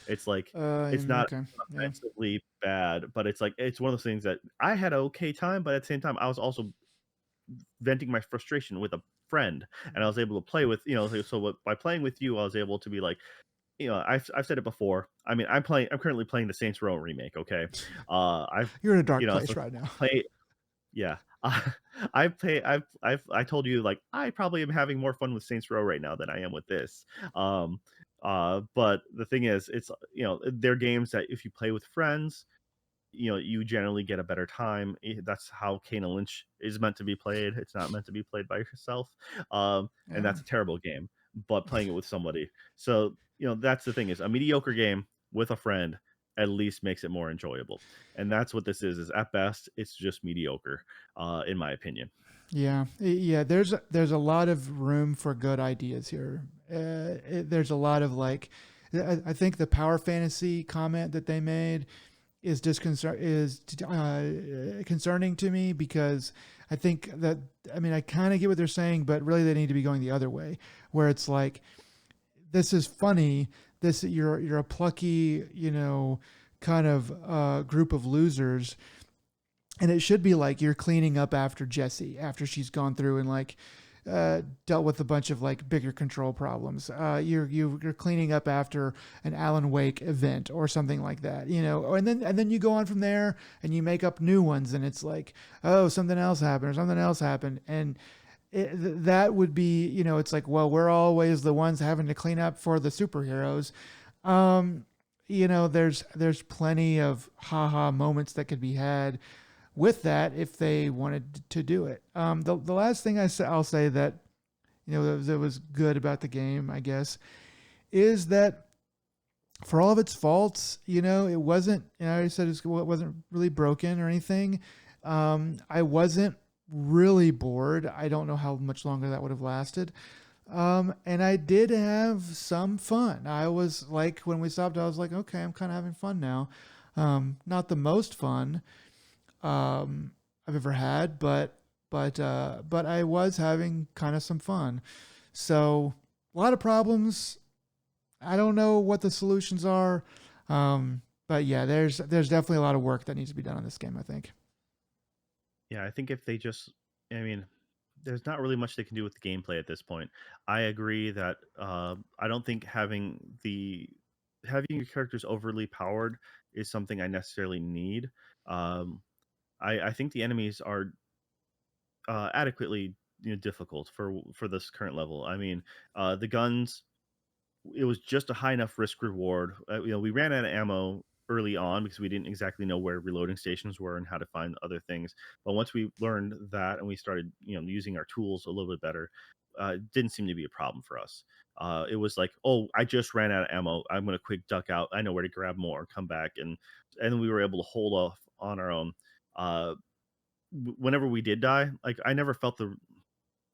it's like it's not Okay, yeah, offensively bad, but it's like it's one of those things that I had an okay time, but at the same time, I was also venting my frustration with a friend, and I was able to play with by playing with you, I was able to be like, I've said it before. I mean, I'm currently playing the Saints Row remake. Okay, I've you're in a dark so place right now. play yeah. I told you like I probably am having more fun with Saints Row right now than I am with this. Um but the thing is it's they're games that if you play with friends, you generally get a better time. That's how Kane and Lynch is meant to be played. It's not meant to be played by yourself. And Yeah, that's a terrible game, but playing it with somebody. So, that's the thing is a mediocre game with a friend at least makes it more enjoyable. And that's what this is at best, it's just mediocre, in my opinion. yeah, yeah. There's a lot of room for good ideas here. There's a lot of like, I think the power fantasy comment that they made concerning to me, because I think that, I mean, I kind of get what they're saying, but really they need to be going the other way, where it's like, this is funny. This, you're a plucky, kind of group of losers, and it should be like you're cleaning up after Jessie after she's gone through and like dealt with a bunch of like bigger control problems. You're cleaning up after an Alan Wake event or something like that, and then you go on from there and you make up new ones, and it's like, oh, something else happened or something else happened, and that would be, it's like, well, we're always the ones having to clean up for the superheroes. Um, there's plenty of haha moments that could be had with that if they wanted to do it. The last thing I'll say that, that was good about the game, I guess, is that for all of its faults, it wasn't. I said it wasn't really broken or anything. I wasn't really bored. I don't know how much longer that would have lasted. And I did have some fun. I was like, when we stopped, I was like, okay, I'm kind of having fun now. Not the most fun, I've ever had, but I was having kind of some fun. So a lot of problems. I don't know what the solutions are, but yeah, there's definitely a lot of work that needs to be done on this game, I think. Yeah, I think if they just, I mean, there's not really much they can do with the gameplay at this point. I agree that I don't think having your characters overly powered is something I necessarily need. Um, I think the enemies are adequately difficult for this current level. I mean, the guns, it was just a high enough risk reward. We ran out of ammo early on because we didn't exactly know where reloading stations were and how to find other things. But once we learned that and we started, using our tools a little bit better, it didn't seem to be a problem for us. It was like, oh, I just ran out of ammo. I'm going to quick duck out. I know where to grab more, come back, and we were able to hold off on our own. Uh, Whenever we did die, like I never felt the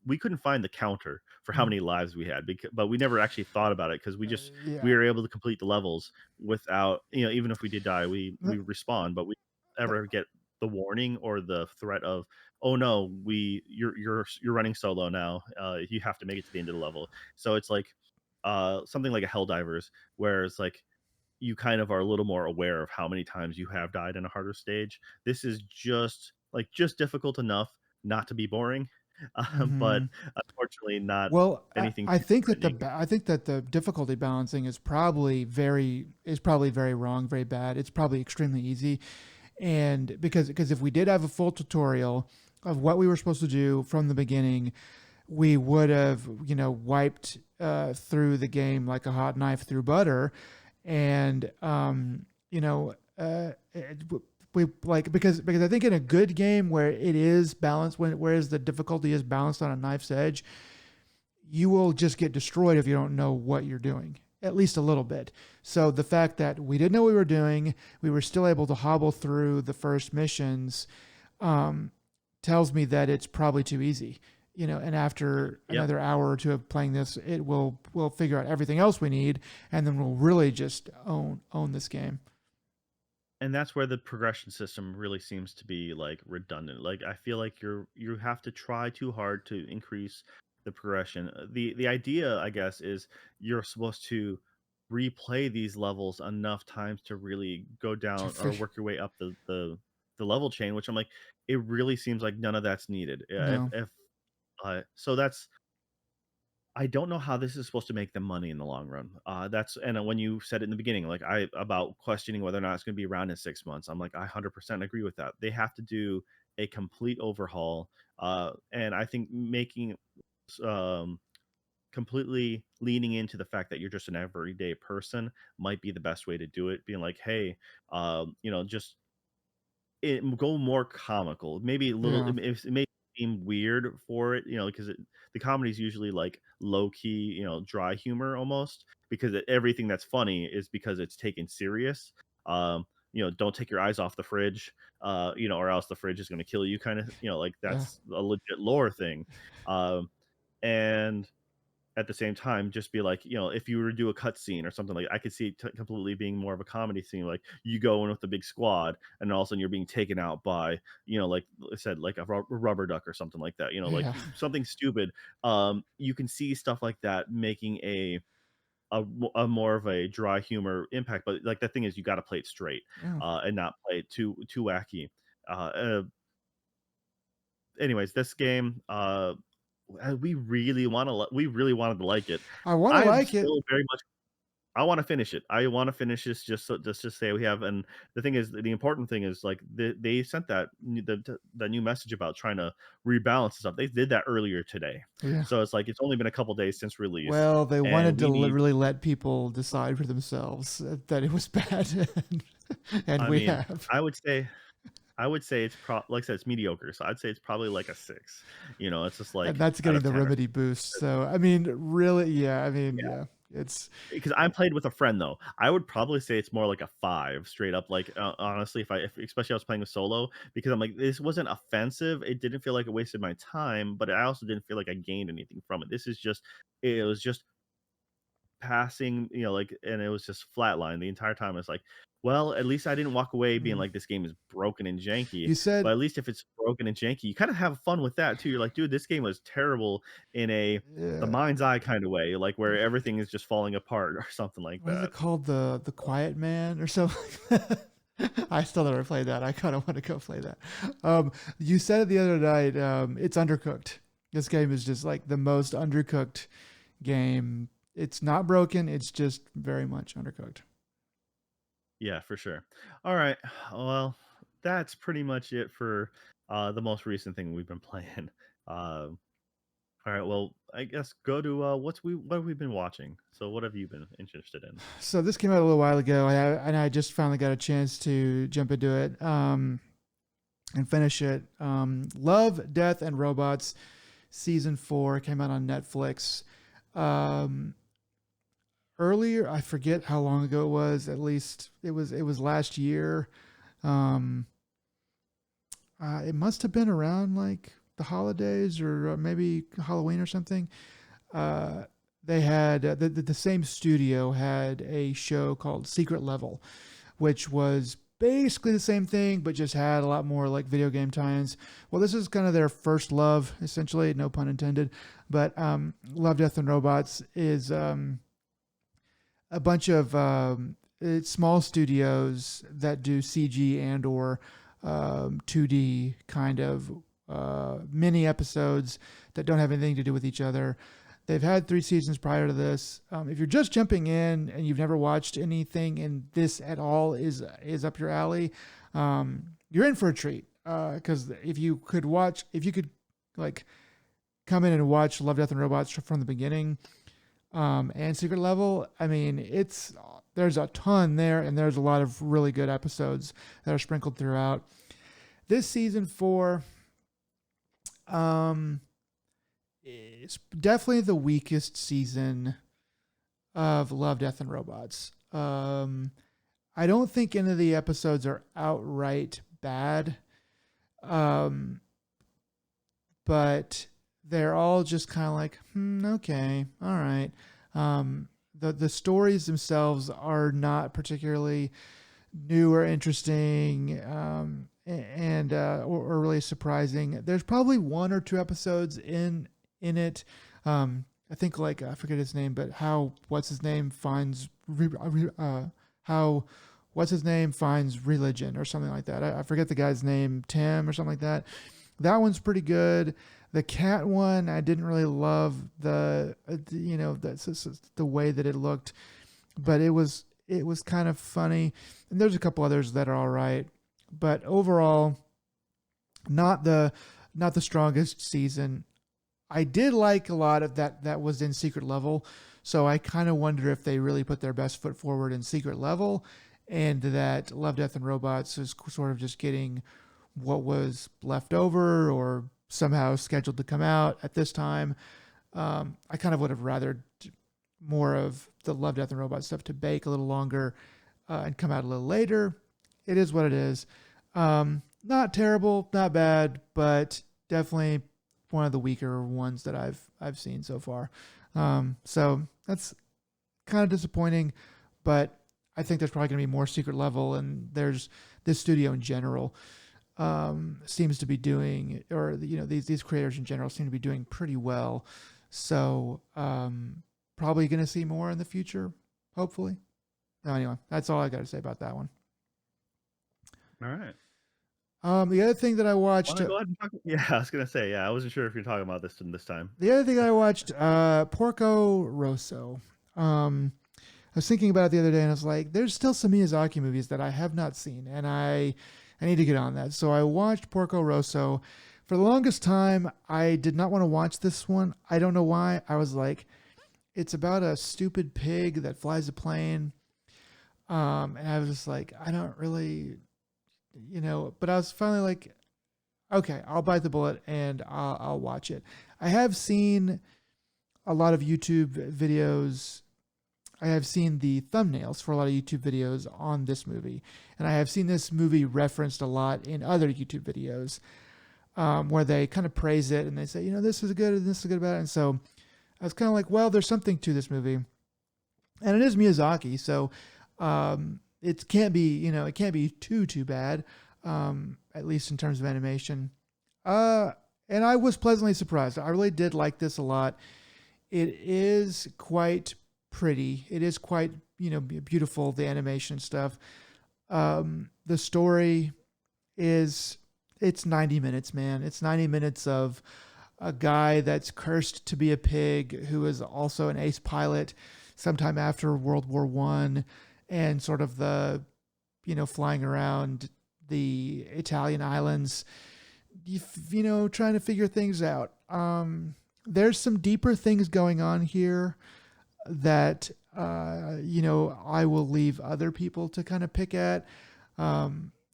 we couldn't find the counter for how Mm. many lives we had, but we never actually thought about it because we Yeah. were able to complete the levels without, even if we did die, we respawn, but we ever get the warning or the threat of, oh no, you're running solo now. You have to make it to the end of the level. So it's like something like a Helldivers, where it's like you kind of are a little more aware of how many times you have died in a harder stage. This is just difficult enough not to be boring, but Hmm. unfortunately not Well, anything I too think that threatening. I think that the difficulty balancing is probably very wrong, very bad. It's probably extremely easy, and because if we did have a full tutorial of what we were supposed to do from the beginning, we would have, wiped through the game like a hot knife through butter, and we like, because I think in a good game where it is balanced, whereas the difficulty is balanced on a knife's edge, you will just get destroyed if you don't know what you're doing, at least a little bit. So the fact that we didn't know what we were doing, we were still able to hobble through the first missions, um, tells me that it's probably too easy. And after Yep. another hour or two of playing this, we'll figure out everything else we need, and then we'll really just own this game. And that's where the progression system really seems to be like redundant. Like I feel like you have to try too hard to increase the progression. The idea, I guess, is you're supposed to replay these levels enough times to really go To down or fish, work your way up the level chain, which I'm like, it really seems like none of that's needed. no, If so that's I don't know how this is supposed to make them money in the long run. That's and when you said it in the beginning, like I about questioning whether or not it's going to be around in 6 months, I'm like, I 100% agree with that. They have to do a complete overhaul, and I think making um, completely leaning into the fact that you're just an everyday person might be the best way to do it. Being like, hey, just go more comical. Maybe a little yeah, it may seem weird for it, because the comedy is usually, like, low key, dry humor almost, because everything that's funny is because it's taken serious. Don't take your eyes off the fridge, or else the fridge is gonna kill you kinda, like, yeah, that's a legit lore thing. Um, and at the same time, just be like, if you were to do a cutscene or something like, I could see it completely being more of a comedy scene. Like you go in with a big squad, and all of a sudden you're being taken out by, like I said, like a rubber duck or something like that. Like Yeah. something stupid. You can see stuff like that making a more of a dry humor impact. But like the thing is, you got to play it straight, Yeah. and not play it too wacky. Anyways, this game, we really wanted to like it. I want to I'm like it. still very much. I want to finish it. I want to finish this just to say we have. And the thing is, the important thing is like they sent that new message about trying to rebalance and stuff. They did that earlier today, Yeah. so it's like it's only been a couple days since release, Well, they and wanted to we need. really let people decide for themselves that it was bad, and I we mean, have. I would say. I would say it's like I said, it's mediocre. So I'd say it's probably like a 6. It's just And like that's out getting of the 10 or remedy boost. So, I mean, really, yeah. I mean, yeah. yeah. It's Because I played with a friend though. I would probably say it's more like a 5 straight up. Like honestly, if especially I was playing with solo, because I'm like this wasn't offensive. It didn't feel like it wasted my time, but I also didn't feel like I gained anything from it. It was just passing, like, and it was just flatline the entire time. It's like, well, at least I didn't walk away being mm. like this game is broken and janky. You But said, at least if it's broken and janky, you kind of have fun with that too. You're like, dude, this game was terrible in the yeah. mind's eye kind of way, like where everything is just falling apart or something like What is that. it called? The Quiet Man or something like that? I still never played that. I kind of want to go play that. You said it the other night. It's undercooked. This game is just like the most undercooked game. It's not broken. It's just very much undercooked. Yeah, for sure. All right. Well, that's pretty much it for the most recent thing we've been playing. All right. Well, I guess go to what have we been watching? So what have you been interested in? So this came out a little while ago, and I just finally got a chance to jump into it and finish it. Love, Death, and Robots season 4 came out on Netflix. Um, Earlier, I forget how long ago it was. At least it was last year. Um, it must have been around like the holidays or maybe Halloween or something. Uh, they had the same studio had a show called Secret Level, which was basically the same thing, but just had a lot more like video game tie-ins. Well, this is kind of their first love, essentially, no pun intended. But Love, Death, and Robots is a bunch of it's small studios that do CG and or 2D kind of mini episodes that don't have anything to do with each other. They've had 3 seasons prior to this. If you're just jumping in and you've never watched anything and this at all is up your alley, you're in for a treat. Because if you could like come in and watch Love, Death, and Robots from the beginning, and Secret Level, I mean, there's a ton there, and there's a lot of really good episodes that are sprinkled throughout. This season 4, it's definitely the weakest season of Love, Death, and Robots. I don't think any of the episodes are outright bad, um, but they're all just kind of like, okay, all right. The stories themselves are not particularly new or interesting, and or really surprising. There's probably 1 or 2 episodes in it. I think like I forget his name, but how what's his name finds religion or something like that. I forget the guy's name, Tim or something like that. That one's pretty good. The cat one, I didn't really love the way that it looked, but it was kind of funny. And there's a couple others that are all right, but overall, not the strongest season. I did like a lot of that was in Secret Level, so I kind of wonder if they really put their best foot forward in Secret Level, and that Love, Death, and Robots is sort of just getting what was left over or somehow scheduled to come out at this time. I kind of would have rather more of the Love, Death, and Robots stuff to bake a little longer and come out a little later. It is what it is. Not terrible, not bad, but definitely one of the weaker ones that I've seen so far. So that's kind of disappointing, but I think there's probably going to be more secret level, and there's this studio in general seems to be doing, or these creators in general seem to be doing pretty well. So probably going to see more in the future, hopefully. No, anyway, that's all I got to say about that one. All right. The other thing that I watched, Want to go ahead and talk? Yeah, I was gonna say. Yeah, I wasn't sure if you're talking about this time. Porco Rosso. I was thinking about it the other day, and I was like, "There's still some Miyazaki movies that I have not seen, and I need to get on that." So I watched Porco Rosso. For the longest time, I did not want to watch this one. I don't know why. I was like, it's about a stupid pig that flies a plane, and I was just like, I don't really, But I was finally like, okay, I'll bite the bullet and I'll watch it. I have seen a lot of YouTube videos. I have seen the thumbnails for a lot of YouTube videos on this movie, and I have seen this movie referenced a lot in other YouTube videos, where they kind of praise it and they say, this is good and this is good about it. And so I was kind of like, well, there's something to this movie, and it is Miyazaki, so it can't be, it can't be too bad, at least in terms of animation. And I was pleasantly surprised. I really did like this a lot. It is quite pretty. It is quite, beautiful, the animation stuff. The story is, it's 90 minutes, man. It's 90 minutes of a guy that's cursed to be a pig who is also an ace pilot sometime after World War One, and sort of the, flying around the Italian islands, trying to figure things out. There's some deeper things going on here that I will leave other people to kind of pick at.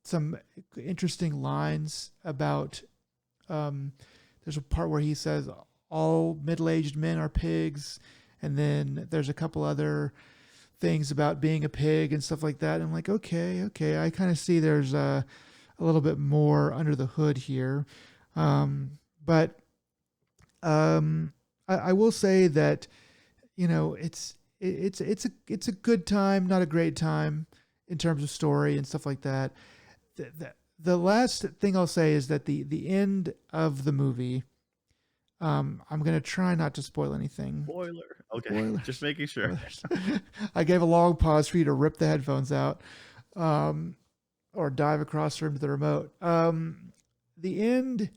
Some interesting lines about, there's a part where he says all middle-aged men are pigs, and then there's a couple other things about being a pig and stuff like that. And I'm like, okay, I kind of see there's a little bit more under the hood here. But I will say that, it's a good time, not a great time in terms of story and stuff like that. The last thing I'll say is that the end of the movie, I'm gonna try not to spoil anything. Spoiler. Okay, just Spoilers. making sure. Spoilers. I gave a long pause for you to rip the headphones out, or dive across the room to the remote. The end,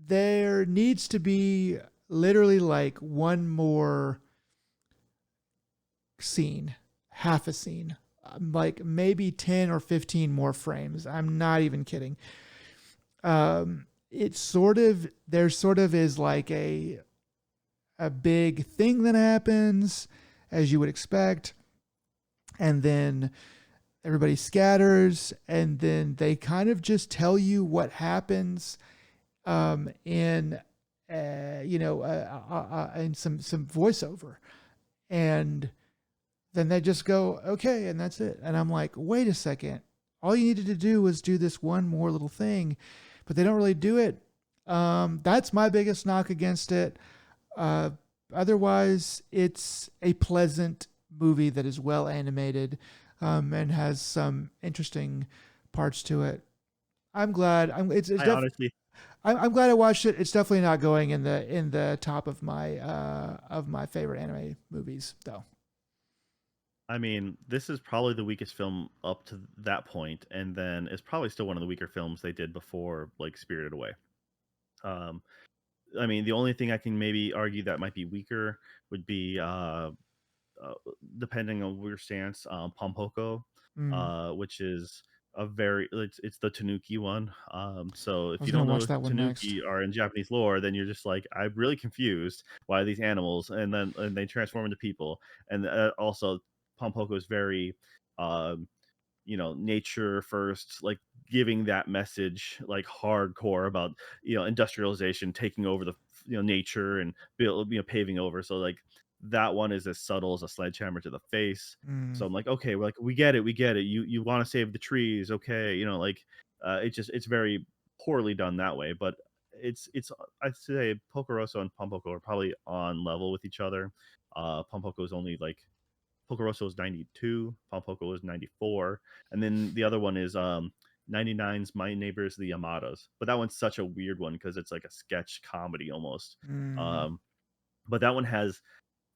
there needs to be literally like one more scene, half a scene, like maybe 10 or 15 more frames. I'm not even kidding. It's sort of, there sort of is like a big thing that happens, as you would expect, and then everybody scatters, and then they kind of just tell you what happens, in in some voiceover, and then they just go, okay, and that's it. And I'm like, wait a second, all you needed to do was do this one more little thing, but they don't really do it. That's my biggest knock against it. Otherwise, it's a pleasant movie that is well animated, and has some interesting parts to it. I'm glad. I honestly, I'm glad I watched it. It's definitely not going in the top of my favorite anime movies, though. I mean, this is probably the weakest film up to that point, and then it's probably still one of the weaker films they did before, like Spirited Away. Um, I mean, the only thing I can maybe argue that might be weaker would be, uh, depending on your stance, Pompoko, Mm, which is it's the Tanuki one. So I if was you gonna don't know watch what that one next. Tanuki are in Japanese lore, then you're just like, I'm really confused. Why are these animals? And they transform into people. And also, Pompoko is very, um, nature first, like giving that message like hardcore about industrialization taking over the nature and build paving over. So like that one is as subtle as a sledgehammer to the face. So Mm, I'm like, okay, we're like, we get it, you want to save the trees, okay, like it's very poorly done that way. But it's I'd say Porco Rosso and Pompoko are probably on level with each other. Pompoko is only like Porco Rosso is 92, Pompoko is 94, and then the other one is 99's My Neighbors the Yamadas. But that one's such a weird one because it's like a sketch comedy almost. Mm, Um, but that one has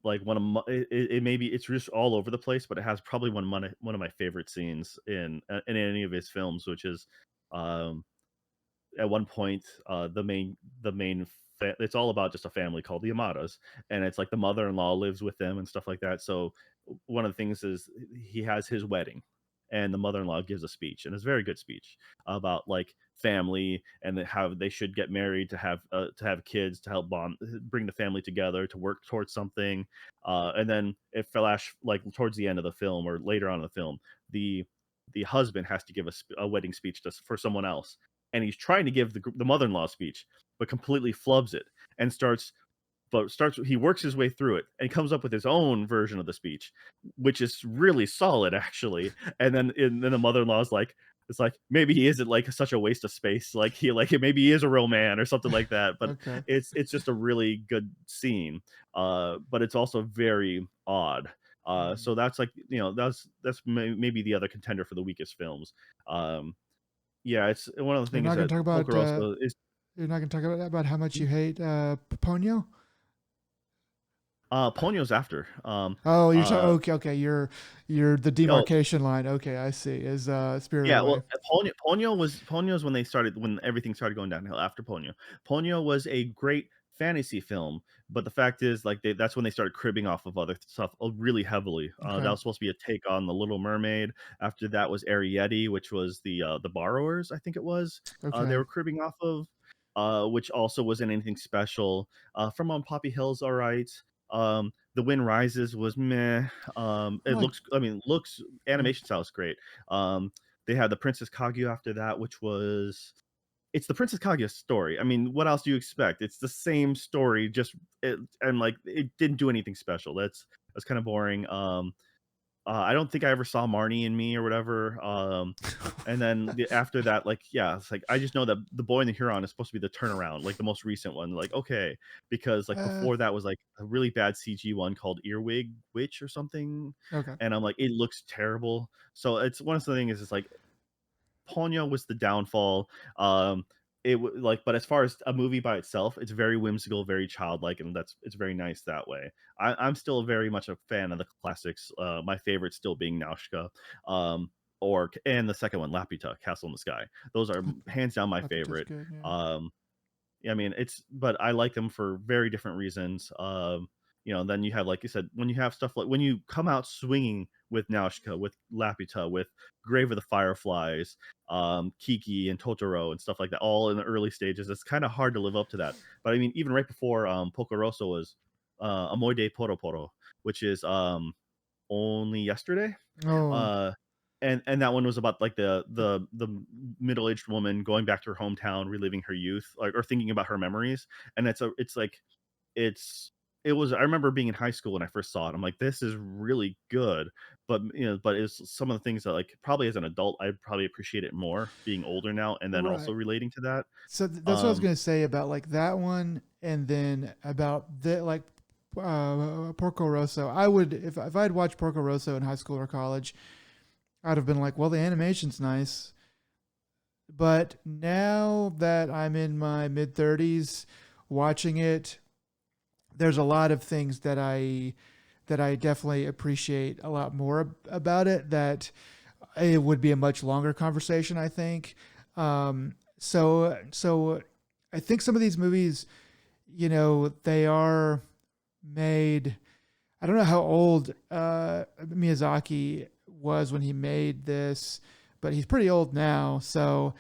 like one of my, it maybe it's just all over the place, but it has probably one of my favorite scenes in any of his films, which is um at one point, it's all about just a family called the Amadas, and it's like the mother-in-law lives with them and stuff like that. So one of the things is he has his wedding, and the mother-in-law gives a speech, and it's a very good speech about like family and how they should get married to have kids to help bond, bring the family together to work towards something. And then it flash like towards the end of the film or later on in the film, the husband has to give a wedding speech for someone else, and he's trying to give the mother-in-law speech, but completely flubs it and starts he works his way through it and comes up with his own version of the speech, which is really solid actually. And then the mother-in-law's like, it's like maybe he isn't like such a waste of space, like he like maybe he is a real man or something like that. But okay. it's just a really good scene, but it's also very odd. So Mm. that's like, maybe the other contender for the weakest films. um yeah, it's one of the You're things not going that to talk Porco about. Rosso is. You're not going to talk about how much you hate Ponyo. Ponyo's after. Oh, you're Uh, okay. Okay, you're the oh, demarcation line. Okay, I see. Is Spirited yeah, well, Away. Ponyo's when they started when everything started going downhill after Ponyo. Ponyo was a great fantasy film, but the fact is, like, that's when they started cribbing off of other stuff really heavily. That Okay. was supposed to be a take on The Little Mermaid. After that was Arrietty, which was the Borrowers, I think it was. They Okay. were cribbing off of, which also wasn't anything special. From On Poppy Hill's all right. The Wind Rises was meh. I It like. looks, I mean, looks Yeah. animation style is great. They had the Princess Kaguya after that, which was it's the Princess Kaguya story. I mean, what else do you expect? It's the same story, just and like it didn't do anything special. That's kind of boring. I don't think I ever saw Marnie and Me or whatever. And then after that, like, yeah, it's like I just know that The Boy and the Huron is supposed to be the turnaround, like the most recent one. Like, okay, because like uh, before that was like a really bad CG one called Earwig Witch or something, okay. and I'm like, it looks terrible. So it's one of the things is it's like Ponyo was the downfall. Like, but as far as a movie by itself, it's very whimsical, very childlike, and it's very nice that way. I'm still very much a fan of the classics. My favorite still being Nausicaä, and the second one, Laputa, Castle in the Sky. Those are hands down my Laputa's favorite. good. Yeah. Um, yeah, I mean, but I like them for very different reasons. Then you have, like you said, when you have stuff like when you come out swinging with Nausicaa, with Laputa, with Grave of the Fireflies, Kiki and Totoro and stuff like that, all in the early stages, it's kind of hard to live up to that. But I mean, even right before Porco Rosso was Amoi de Poro Poro, which is only yesterday. Oh, uh and that one was about like the middle-aged woman going back to her hometown, reliving her youth, like, or thinking about her memories. And it's like it's it was I remember being in high school when I first saw it. I'm like, this is really good. But it's some of the things that, like, probably as an adult I'd probably appreciate it more being older now, and then also right. relating to that. So that's what I was um gonna say about like that one, and then about the like Porco Rosso. I would if I'd watched Porco Rosso in high school or college, I'd have been like, well, the animation's nice. But now that I'm in my mid 30s, watching it, there's a lot of things that I definitely appreciate a lot more about it. That it would be a much longer conversation, I think. So I think some of these movies, they are made. I don't know how old Miyazaki was when he made this, but he's pretty old now. So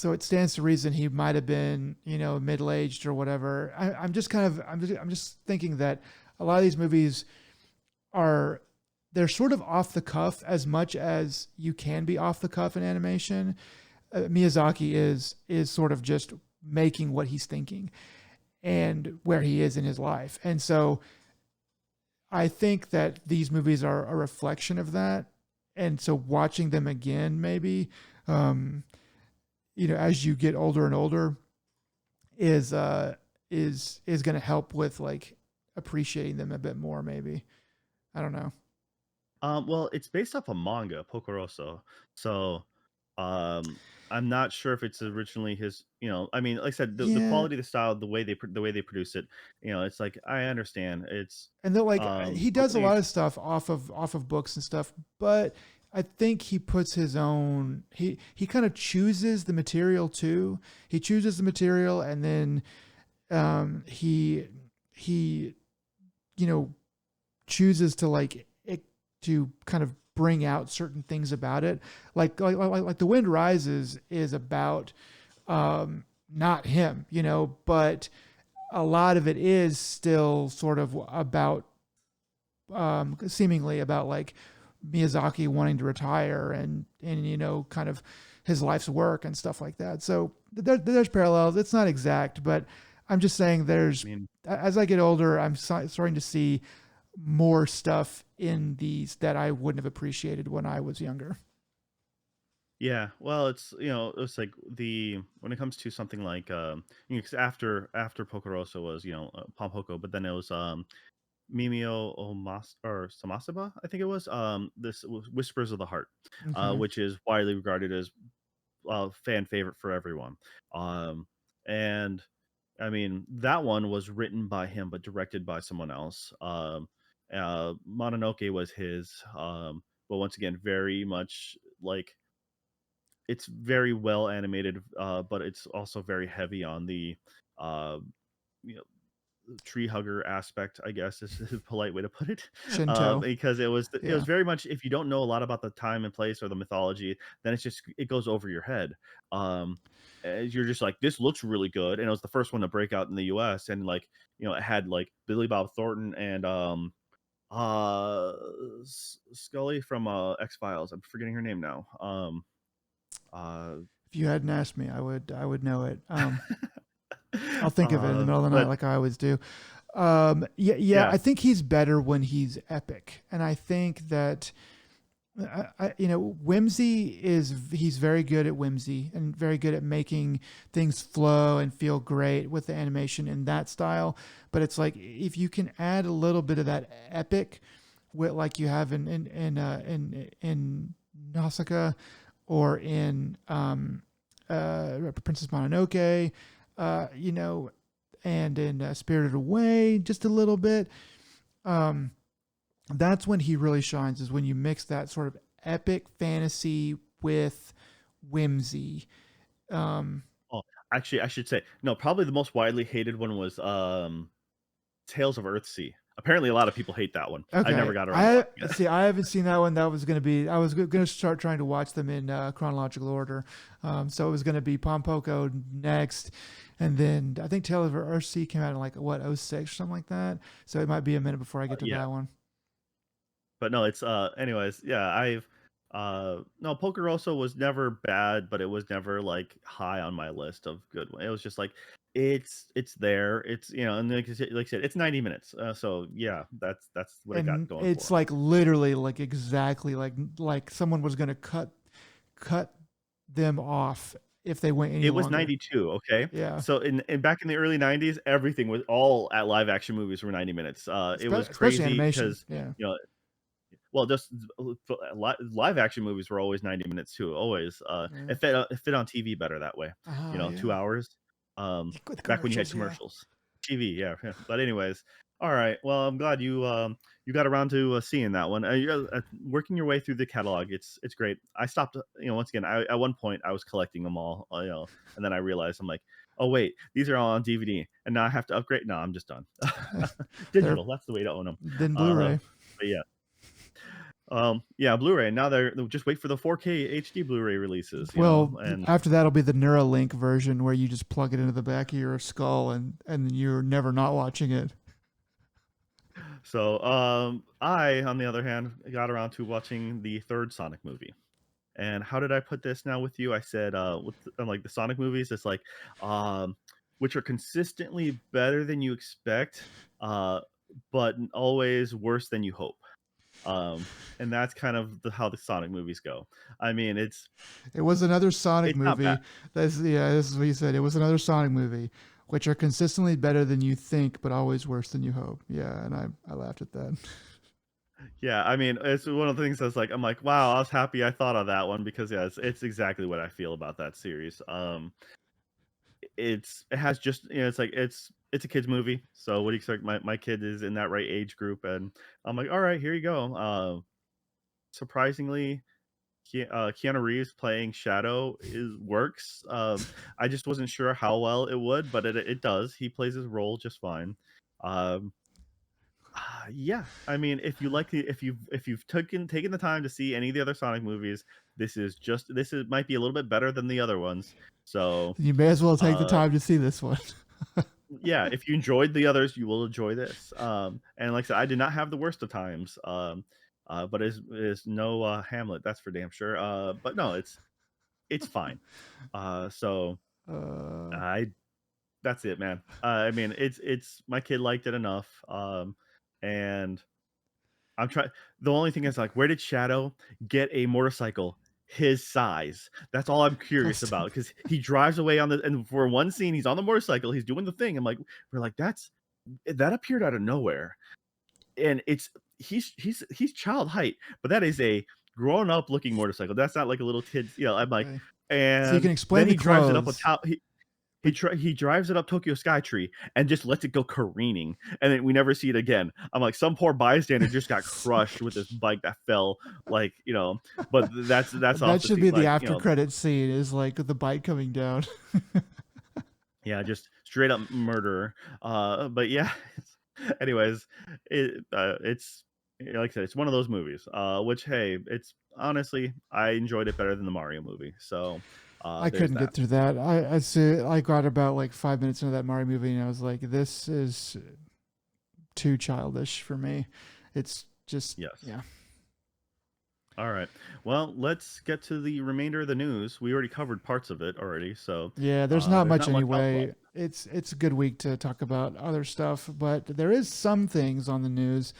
it stands to reason he might have been, middle aged or whatever. I'm just kind of I'm just thinking that a lot of these movies are they're sort of off the cuff as much as you can be off the cuff in animation. Miyazaki is sort of just making what he's thinking and where he is in his life. And so I think that these movies are a reflection of that. And so watching them again, maybe, as you get older and older, is is going to help with like appreciating them a bit more. Maybe I don't know. Well, it's based off a manga, Porco Rosso. So, um, I'm not sure if it's originally his. I mean, like I said, the Yeah, quality, the style, the way they produce it. It's like I understand. It's and then like he does a hopefully, lot of stuff off of books and stuff, but I think he puts his own. He kind of chooses the material too. He chooses the material, and then he you know chooses to like it, to kind of bring out certain things about it. Like The Wind Rises is about not him, but a lot of it is still sort of about seemingly about like Miyazaki wanting to retire and kind of his life's work and stuff like that. So there's parallels. It's not exact, but I'm just saying I there's mean, as I get older, I'm starting to see more stuff in these that I wouldn't have appreciated when I was younger. yeah. Well, it's like the when it comes to something like 'cause after Porco Rosso was Pompoko, but then it was Mimio Omas or Samasaba, I think it was. This Whispers of the Heart, Okay. which is widely regarded as fan favorite for everyone. Um, and I mean, that one was written by him, but directed by someone else. Mononoke was his, but once again, very much like it's very well animated, but it's also very heavy on the uh, you know tree hugger aspect, I guess is a polite way to put it. Shinto. Because it was Yeah. very much, if you don't know a lot about the time and place or the mythology, then it goes over your head. Um, you're just like, this looks really good, and it was the first one to break out in the U.S. and like it had like Billy Bob Thornton and uh Scully from X Files. I'm forgetting her name now. Uh, If you hadn't asked me, I would know it. I'll think of it in the middle of the night but like I always do. Yeah, yeah. yeah, I think he's better when he's epic, and I think that whimsy is he's very good at whimsy and very good at making things flow and feel great with the animation in that style. But it's like if you can add a little bit of that epic, with like you have in Nausicaa or in Princess Mononoke, and in Spirited Away, just a little bit. Um, that's when he really shines. Is when you mix that sort of epic fantasy with whimsy. Um, oh, actually, I should say no. Probably the most widely hated one was Tales of Earthsea. Apparently, a lot of people hate that one. I never okay, got around to I watching it. see. I haven't seen that one. That was going to be. I was going to start trying to watch them in chronological order. So it was going to be Pompoko next, and then I think Tale of Earthsea came out in like what '06 or something like that. So it might be a minute before I get to Yeah, that one. but no, it's anyways, yeah, I've no, Porco Rosso was never bad, but it was never like high on my list of good one. It was just like it's there. It's and like I said, it's 90 minutes. So yeah, that's what it got And going it's for. like literally like exactly like someone was going to cut them off if they went any It was longer. 92, okay? Yeah, So in back in the early 90s, everything was all at live action movies were 90 minutes. It was especially crazy animation. because Yeah. you know well, just live action movies were always 90 minutes too. Always, Yeah. it fit on TV better that way. Yeah. 2 hours. With Back when you had commercials, yeah. commercials, TV, yeah, yeah. But anyways, all right. Well, I'm glad you got around to seeing that one. You're working your way through the catalog. It's great. I stopped. Once again, at one point I was collecting them all. And then I realized I'm like, oh wait, these are all on DVD, and now I have to upgrade. No, I'm just done. They're Digital. That's the way to own them. then Uh, Blu-ray. but yeah. Yeah, Blu-ray. Now they'll just wait for the 4K HD Blu-ray releases, Well, and after that'll be the Neuralink version where you just plug it into the back of your skull and you're never not watching it. so I, on the other hand, got around to watching the third Sonic movie. And how did I put this now with you? I said like the Sonic movies, it's like um which are consistently better than you expect, but always worse than you hope. And that's kind of how the Sonic movies go. I mean, It was another Sonic it's not bad. movie. That's yeah, this is what you said. It was another Sonic movie which are consistently better than you think, but always worse than you hope. Yeah, and I laughed at that. Yeah, I mean, it's one of the things that's like I'm like, wow, I was happy I thought of that one because yeah, it's exactly what I feel about that series. It has just it's like it's a kids movie, so what do you expect? My kid is in that right age group, and I'm like, all right, here you go. Surprisingly, Keanu Reeves playing Shadow is works. I just wasn't sure how well it would, but it does. He plays his role just fine. Um, yeah, I mean, if you like the if you've taken the time to see any of the other Sonic movies, this is might be a little bit better than the other ones. So, You may as well take the uh, time to see this one. yeah, if you enjoyed the others, you will enjoy this. And like I said, I did not have the worst of times. But is no Hamlet, that's for damn sure. But no, it's fine. So uh, I that's it, man. I mean, it's my kid liked it enough. And I'm trying. The only thing is like, where did Shadow get a motorcycle his size? That's all I'm curious that's about because he drives away on the and for one scene he's on the motorcycle, he's doing the thing. I'm like, we're like, that appeared out of nowhere, and he's child height, but that is a grown up looking motorcycle. That's not like a little kid's. I'm like, okay. So you and can then explain the he drives it up a clothes, top. but He drives it up Tokyo Skytree and just lets it go careening, and then we never see it again. I'm like, some poor bystander just got crushed with this bike that fell, like But that's off that the should scene, be the like after credit scene is like the bike coming down. yeah, just straight up murderer. But yeah. Anyways, it's like I said, it's one of those movies. Which hey, it's honestly I enjoyed it better than the Mario movie. So I there's couldn't that. get through that. I see. I got about like 5 minutes into that Mario movie, and I was like, "This is too childish for me." It's just, Yes. yeah, All right. Well, let's get to the remainder of the news. We already covered parts of it already, so yeah. There's not there's much not much else left. anyway. It's a good week to talk about other stuff, but there is some things on the news.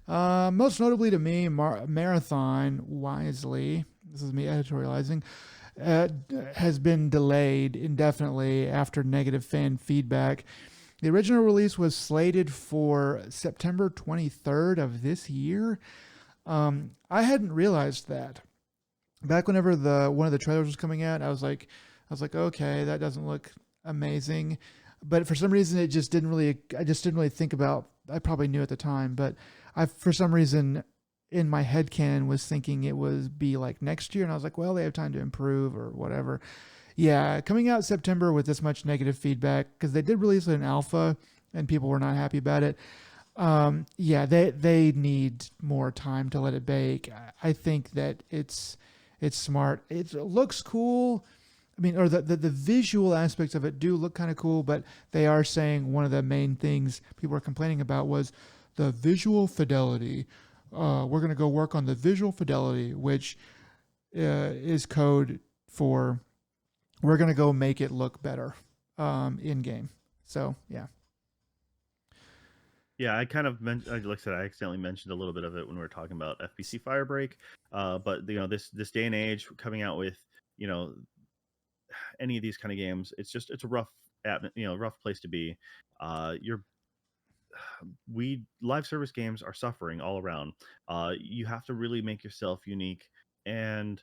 Most notably to me, Marathon Wisely. This is me editorializing. Uh, has been delayed indefinitely after negative fan feedback. The original release was slated for September 23rd of this year. I hadn't realized that. Back whenever the one of the trailers was coming out, I was like, okay, that doesn't look amazing. But for some reason, it just didn't really. I just didn't really think about. I probably knew at the time, but I, for some reason, in my head canon was thinking it would be like next year, and I was like, well, they have time to improve or whatever. Yeah, coming out September with this much negative feedback because they did release an alpha and people were not happy about it. Yeah, they need more time to let it bake. I think that it's smart. It looks cool. I mean, or the visual aspects of it do look kind of cool, but they are saying one of the main things people are complaining about was the visual fidelity. We're going to go work on the visual fidelity, which is code for we're going to go make it look better in game. So, yeah. Yeah, I kind of mentioned, like I said, I accidentally mentioned a little bit of it when we were talking about FBC Firebreak. But this day and age, coming out with you know any of these kind of games, it's a rough rough place to be. You're we live service games are suffering all around. You have to really make yourself unique, and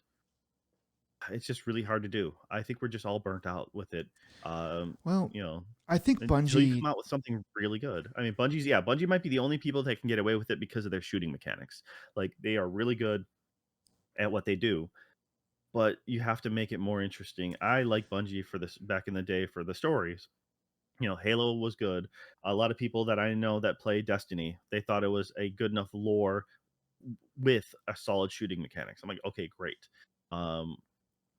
it's just really hard to do. I think we're just all burnt out with it. Well, You know, I think until you Bungie. come out with something really good. I mean, Bungie might be the only people that can get away with it because of their shooting mechanics. Like they are really good at what they do, but you have to make it more interesting. I like Bungie for this back in the day for the stories. Halo was good. A lot of people that I know that play Destiny, they thought it was a good enough lore with a solid shooting mechanics. I'm like, okay, great. Um,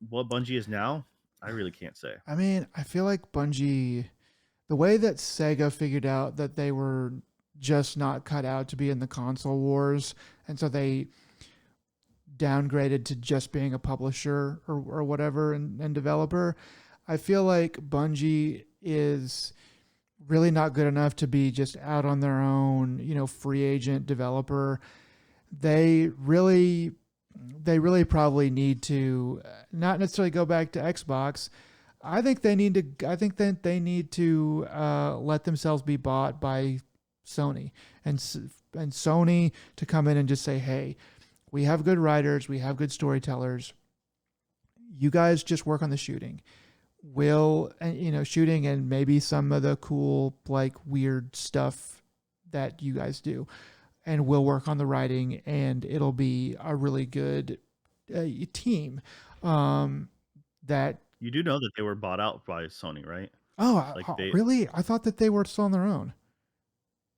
what Bungie is now, I really can't say. I mean, I feel like Bungie, the way that Sega figured out that they were just not cut out to be in the console wars, and so they downgraded to just being a publisher or whatever and developer. I feel like Bungie is really not good enough to be just out on their own, free agent developer. They really probably need to not necessarily go back to Xbox, I think they need to. I think that they need to let themselves be bought by Sony and and Sony to come in and just say, "Hey, we have good writers, we have good storytellers. You guys just work on the shooting. Will shooting and maybe some of the cool like weird stuff that you guys do, and we'll work on the writing, and it'll be a really good team." Um, that You do know that they were bought out by Sony, right? Like they really? I thought that they were still on their own.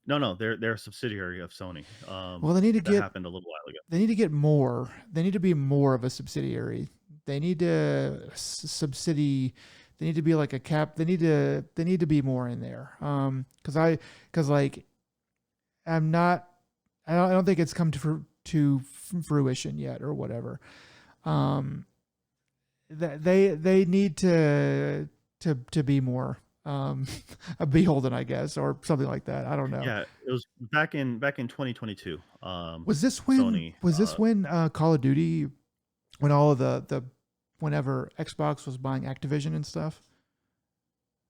no, they're a subsidiary of Sony. Well, they need to That get happened a little while ago. they need to get more. They need to be more of a subsidiary. They need to subsidy. They need to be like a cap. They need to be more in there. Because like I'm not. I don't think it's come to fruition yet or whatever. Um, that they need to be more a beholden, I guess, or something like that. I don't know. Yeah, it was back in 2022. Sony. Was this when Call of Duty, when all of the whenever Xbox was buying Activision and stuff?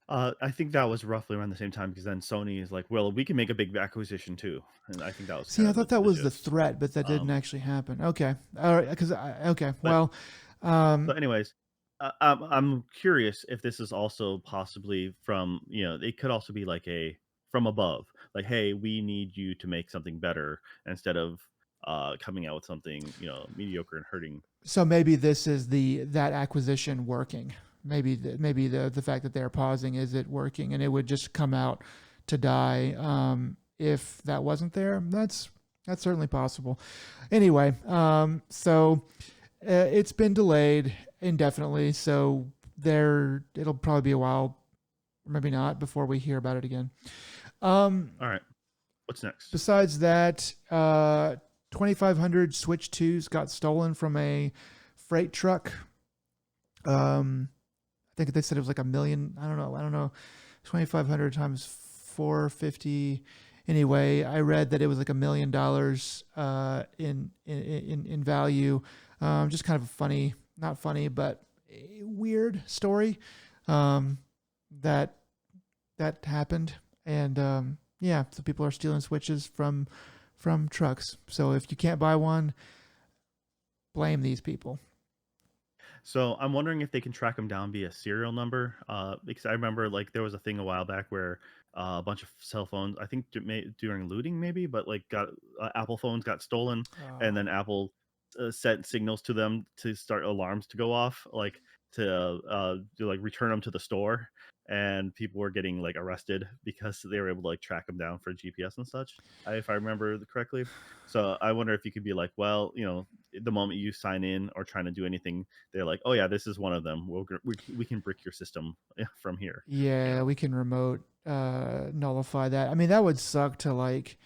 I think that was roughly around the same time because then Sony is like, well, we can make a big acquisition too, and I think that was See, kind I of thought that the was the gist. threat, but that didn't Um, actually happen. Okay, all right, because okay, but well, um, but anyways, I'm curious if this is also possibly from it could also be like a from above, like, hey, we need you to make something better instead of coming out with something mediocre and hurting. so maybe this is that acquisition working. Maybe the fact that they're pausing is it working, and it would just come out to die if that wasn't there. That's certainly possible. Anyway, so it's been delayed indefinitely, so it'll probably be a while, maybe not, before we hear about it again. All right, what's next? Besides that, 2,500 Switch 2s got stolen from a freight truck. I think they said it was like a million. I don't know. 2,500 times 450. Anyway, I read that it was like $1 million in value. Just kind of a funny, not funny, but a weird story um, that that happened. And yeah, so people are stealing switches from trucks. So if you can't buy one, blame these people. So I'm wondering if they can track them down via serial number, because I remember like there was a thing a while back where a bunch of cell phones, I think during looting maybe, but like got Apple phones got stolen, and Oh, then Apple sent signals to them to start alarms to go off, like to like return them to the store, and people were getting like arrested because they were able to like track them down for GPS and such, if I remember correctly. So I wonder if you could be like, well, the moment you sign in or trying to do anything, they're like, "Oh yeah, this is one of them. We can brick your system from here." You yeah, know. we can remote nullify that. I mean, that would suck to like.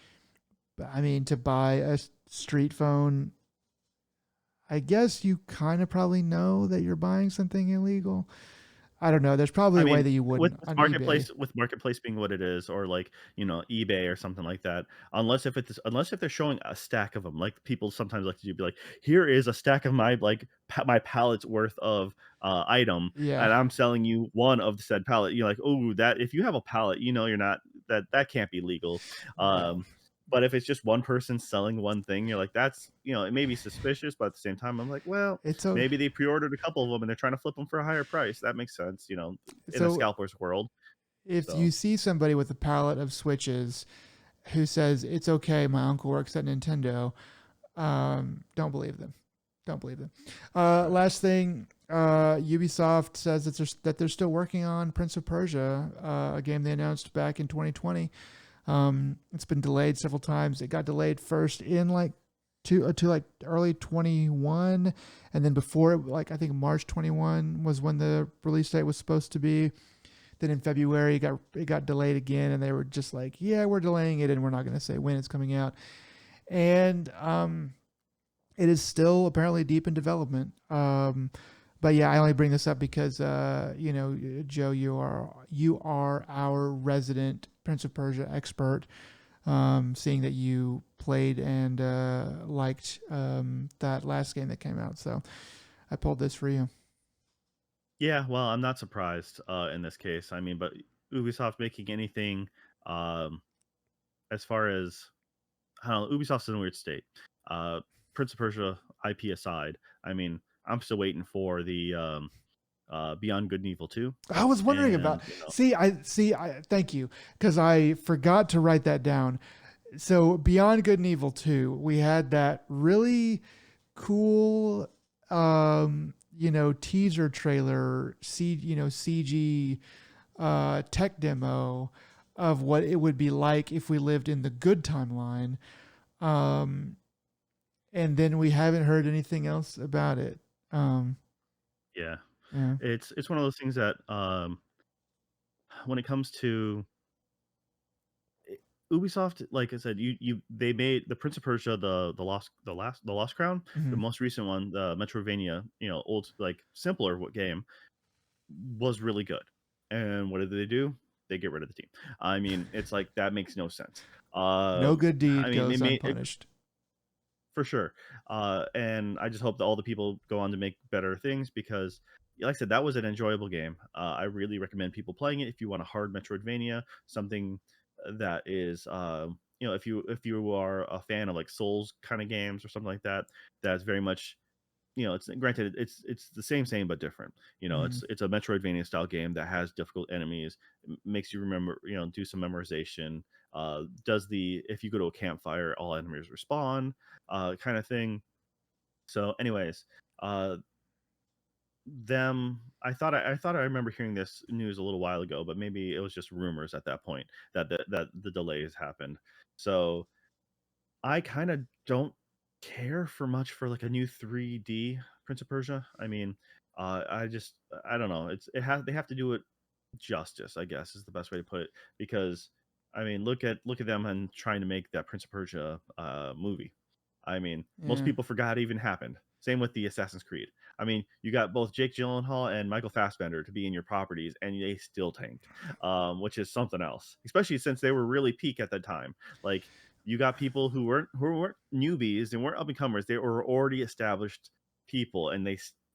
I mean, to buy a street phone, I guess you kind of probably know that you're buying something illegal. I don't know. There's probably I a way mean, that you with, wouldn't with on eBay. marketplace being what it is, or like eBay or something like that, unless if they're showing a stack of them, like people sometimes like to do, be like, here is a stack of my like my pallet's worth of item, Yeah, and I'm selling you one of the said pallet. You're like, oh, that if you have a pallet, you're not that can't be legal. no. Um, but if it's just one person selling one thing, you're like, that's it may be suspicious, but at the same time, I'm like, well, It's a maybe they pre-ordered a couple of them and they're trying to flip them for a higher price. That makes sense, in a so scalper's world. if you So, see somebody with a pallet of switches who says it's okay, my uncle works at Nintendo, don't believe them. Don't believe them. all right. Last thing, Ubisoft says that they're still working on Prince of Persia, a game they announced back in 2020. It's been delayed several times. It got delayed first in like to like early 21, and then before it, like I think March 21 was when the release date was supposed to be. Then in February, it got delayed again, and they were just like, "Yeah, we're delaying it, and we're not going to say when it's coming out." And it is still apparently deep in development. But yeah, I only bring this up because Joe, you are our resident Prince of Persia expert. Seeing that you played and liked that last game that came out, so I pulled this for you. Yeah, well, I'm not surprised in this case. I mean, but Ubisoft making anything um, as far as I don't know, Ubisoft's in a weird state. Uh, Prince of Persia IP aside, I mean, I'm still waiting for the Beyond Good and Evil 2, I was wondering about. and I thank you because I forgot to write that down. So Beyond Good and Evil 2, we had that really cool teaser trailer, CG tech demo of what it would be like if we lived in the good timeline. Um and then we haven't heard anything else about it. Um yeah, yeah. it's one of those things that when it comes to Ubisoft, like I said, they made the Prince of Persia, the Lost Crown, the Mhm. most recent one, the Metrovania, old like simpler game was really good. And what did they do? They get rid of the team. I mean, it's like that makes no sense. No good I deed mean, they goes made it unpunished. for sure. And I just hope that all the people go on to make better things because, like I said, that was an enjoyable game. I really recommend people playing it if you want a hard Metroidvania, something that is, if you are a fan of like Souls kind of games or something like that, that's very much it's granted it's the same but different. Mhm. It's a Metroidvania style game that has difficult enemies, makes you remember, do some memorization. Does the if you go to a campfire, all enemies respawn, kind of thing. So, anyways, uh, I thought I remember hearing this news a little while ago, but maybe it was just rumors at that point that the delays happened. So I kind of don't care for much for like a new 3D Prince of Persia. I mean, I don't know. They have to do it justice, I guess is the best way to put it. Because I mean, look at them and trying to make that Prince of Persia movie. I mean, most Yeah. people forgot it even happened. Same with the Assassin's Creed. I mean, you got both Jake Gyllenhaal and Michael Fassbender to be in your properties, and they still tanked, which is something else. Especially since they were really peak at that time. Like you got people who weren't newbies and weren't up and comers. They were already established people, and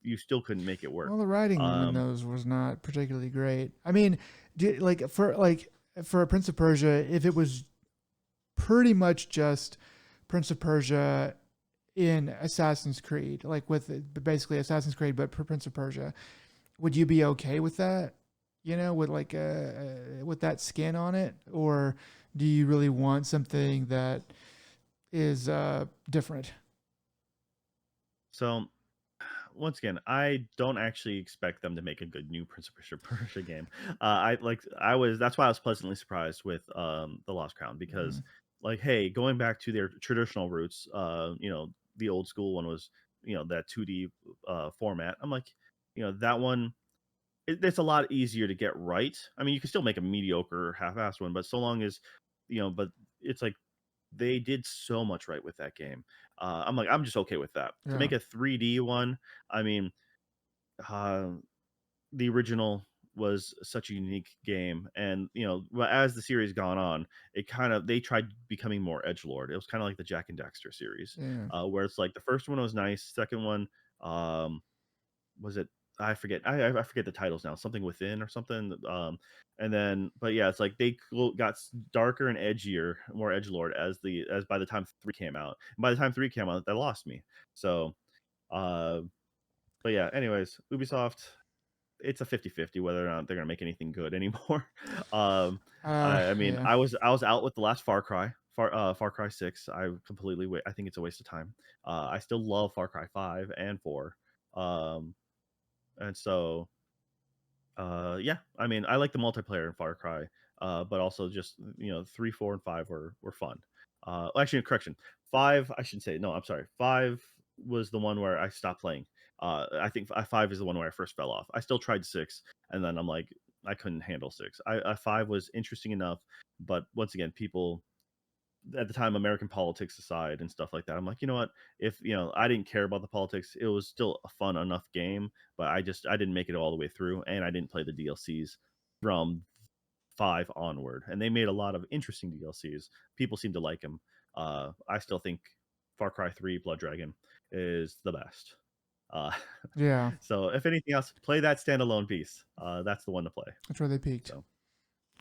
you still couldn't make it work. Well, the writing in Um, those was not particularly great. I mean, for a Prince of Persia, if it was pretty much just Prince of Persia in Assassin's Creed, like with basically Assassin's Creed, but for Prince of Persia, would you be okay with that? With with that skin on it, or do you really want something that is different? so once again, I don't actually expect them to make a good new Prince of Persia game. I was that's why I was pleasantly surprised with the Lost Crown because Mm, like hey, going back to their traditional roots, the old school one was that 2D format. I'm like, that one it's a lot easier to get right. I mean, you can still make a mediocre half-assed one, but so long as but it's like they did so much right with that game. I'm like, I'm just okay with that. To yeah, make a 3D one, I mean, uh, the original was such a unique game, and as the series gone on, they tried becoming more edge lord. It was kind of like the Jack and Dexter series, yeah. where it's like the first one was nice, second one, um, was it? I forget. I forget the titles now. Something within or something. And then, but yeah, it's like they got darker and edgier, more edge lord as by the time three came out. And by the time three came out, they lost me. So, uh, but yeah. Anyways, Ubisoft, it's a 50-50 whether or not they're gonna make anything good anymore. um, I mean, Yeah. I was out with the last Far Cry 6. I think it's a waste of time. I still love Far Cry 5 and 4. Um, and so yeah, I mean, I like the multiplayer in Far Cry, but also just 3, 4, and 5 were fun. Actually, correction, 5. I should say no. I'm sorry. 5 was the one where I stopped playing. I think 5 is the one where I first fell off. I still tried 6, and then I'm like, I couldn't handle 6. 5 was interesting enough, but once again, people at the time, American politics aside and stuff like that, I'm like, you know what? If I didn't care about the politics, it was still a fun enough game. But I didn't make it all the way through, and I didn't play the DLCs from 5 onward. And they made a lot of interesting DLCs. People seem to like them. I still think Far Cry 3 Blood Dragon is the best. Uh, Yeah, so if anything else, play that standalone piece. That's the one to play. that's where they peaked. So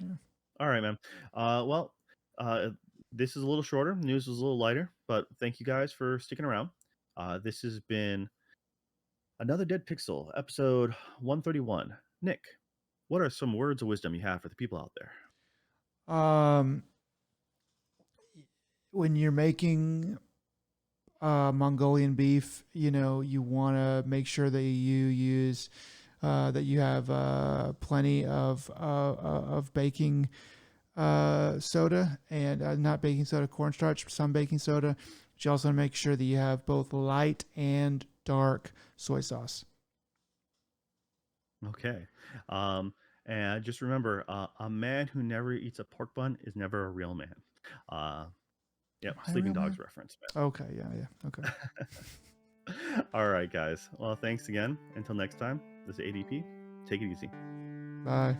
Yeah. all right, man. Well, uh, this is a little shorter. News was a little lighter, but thank you guys for sticking around. This has been another Dead Pixel, episode 131. Nick, what are some words of wisdom you have for the people out there? Um, when you're making Mongolian beef, you want to make sure that you use that you have plenty of baking soda and not baking soda, cornstarch, some baking soda. But you also want to make sure that you have both light and dark soy sauce. Okay. Um, and just remember, a man who never eats a pork bun is never a real man. Uh, yep, Am I a Sleeping real Dogs man? reference, Okay, yeah, yeah, okay. man. All right, guys. Well, thanks again. Until next time, this is ADP. Take it easy. Bye.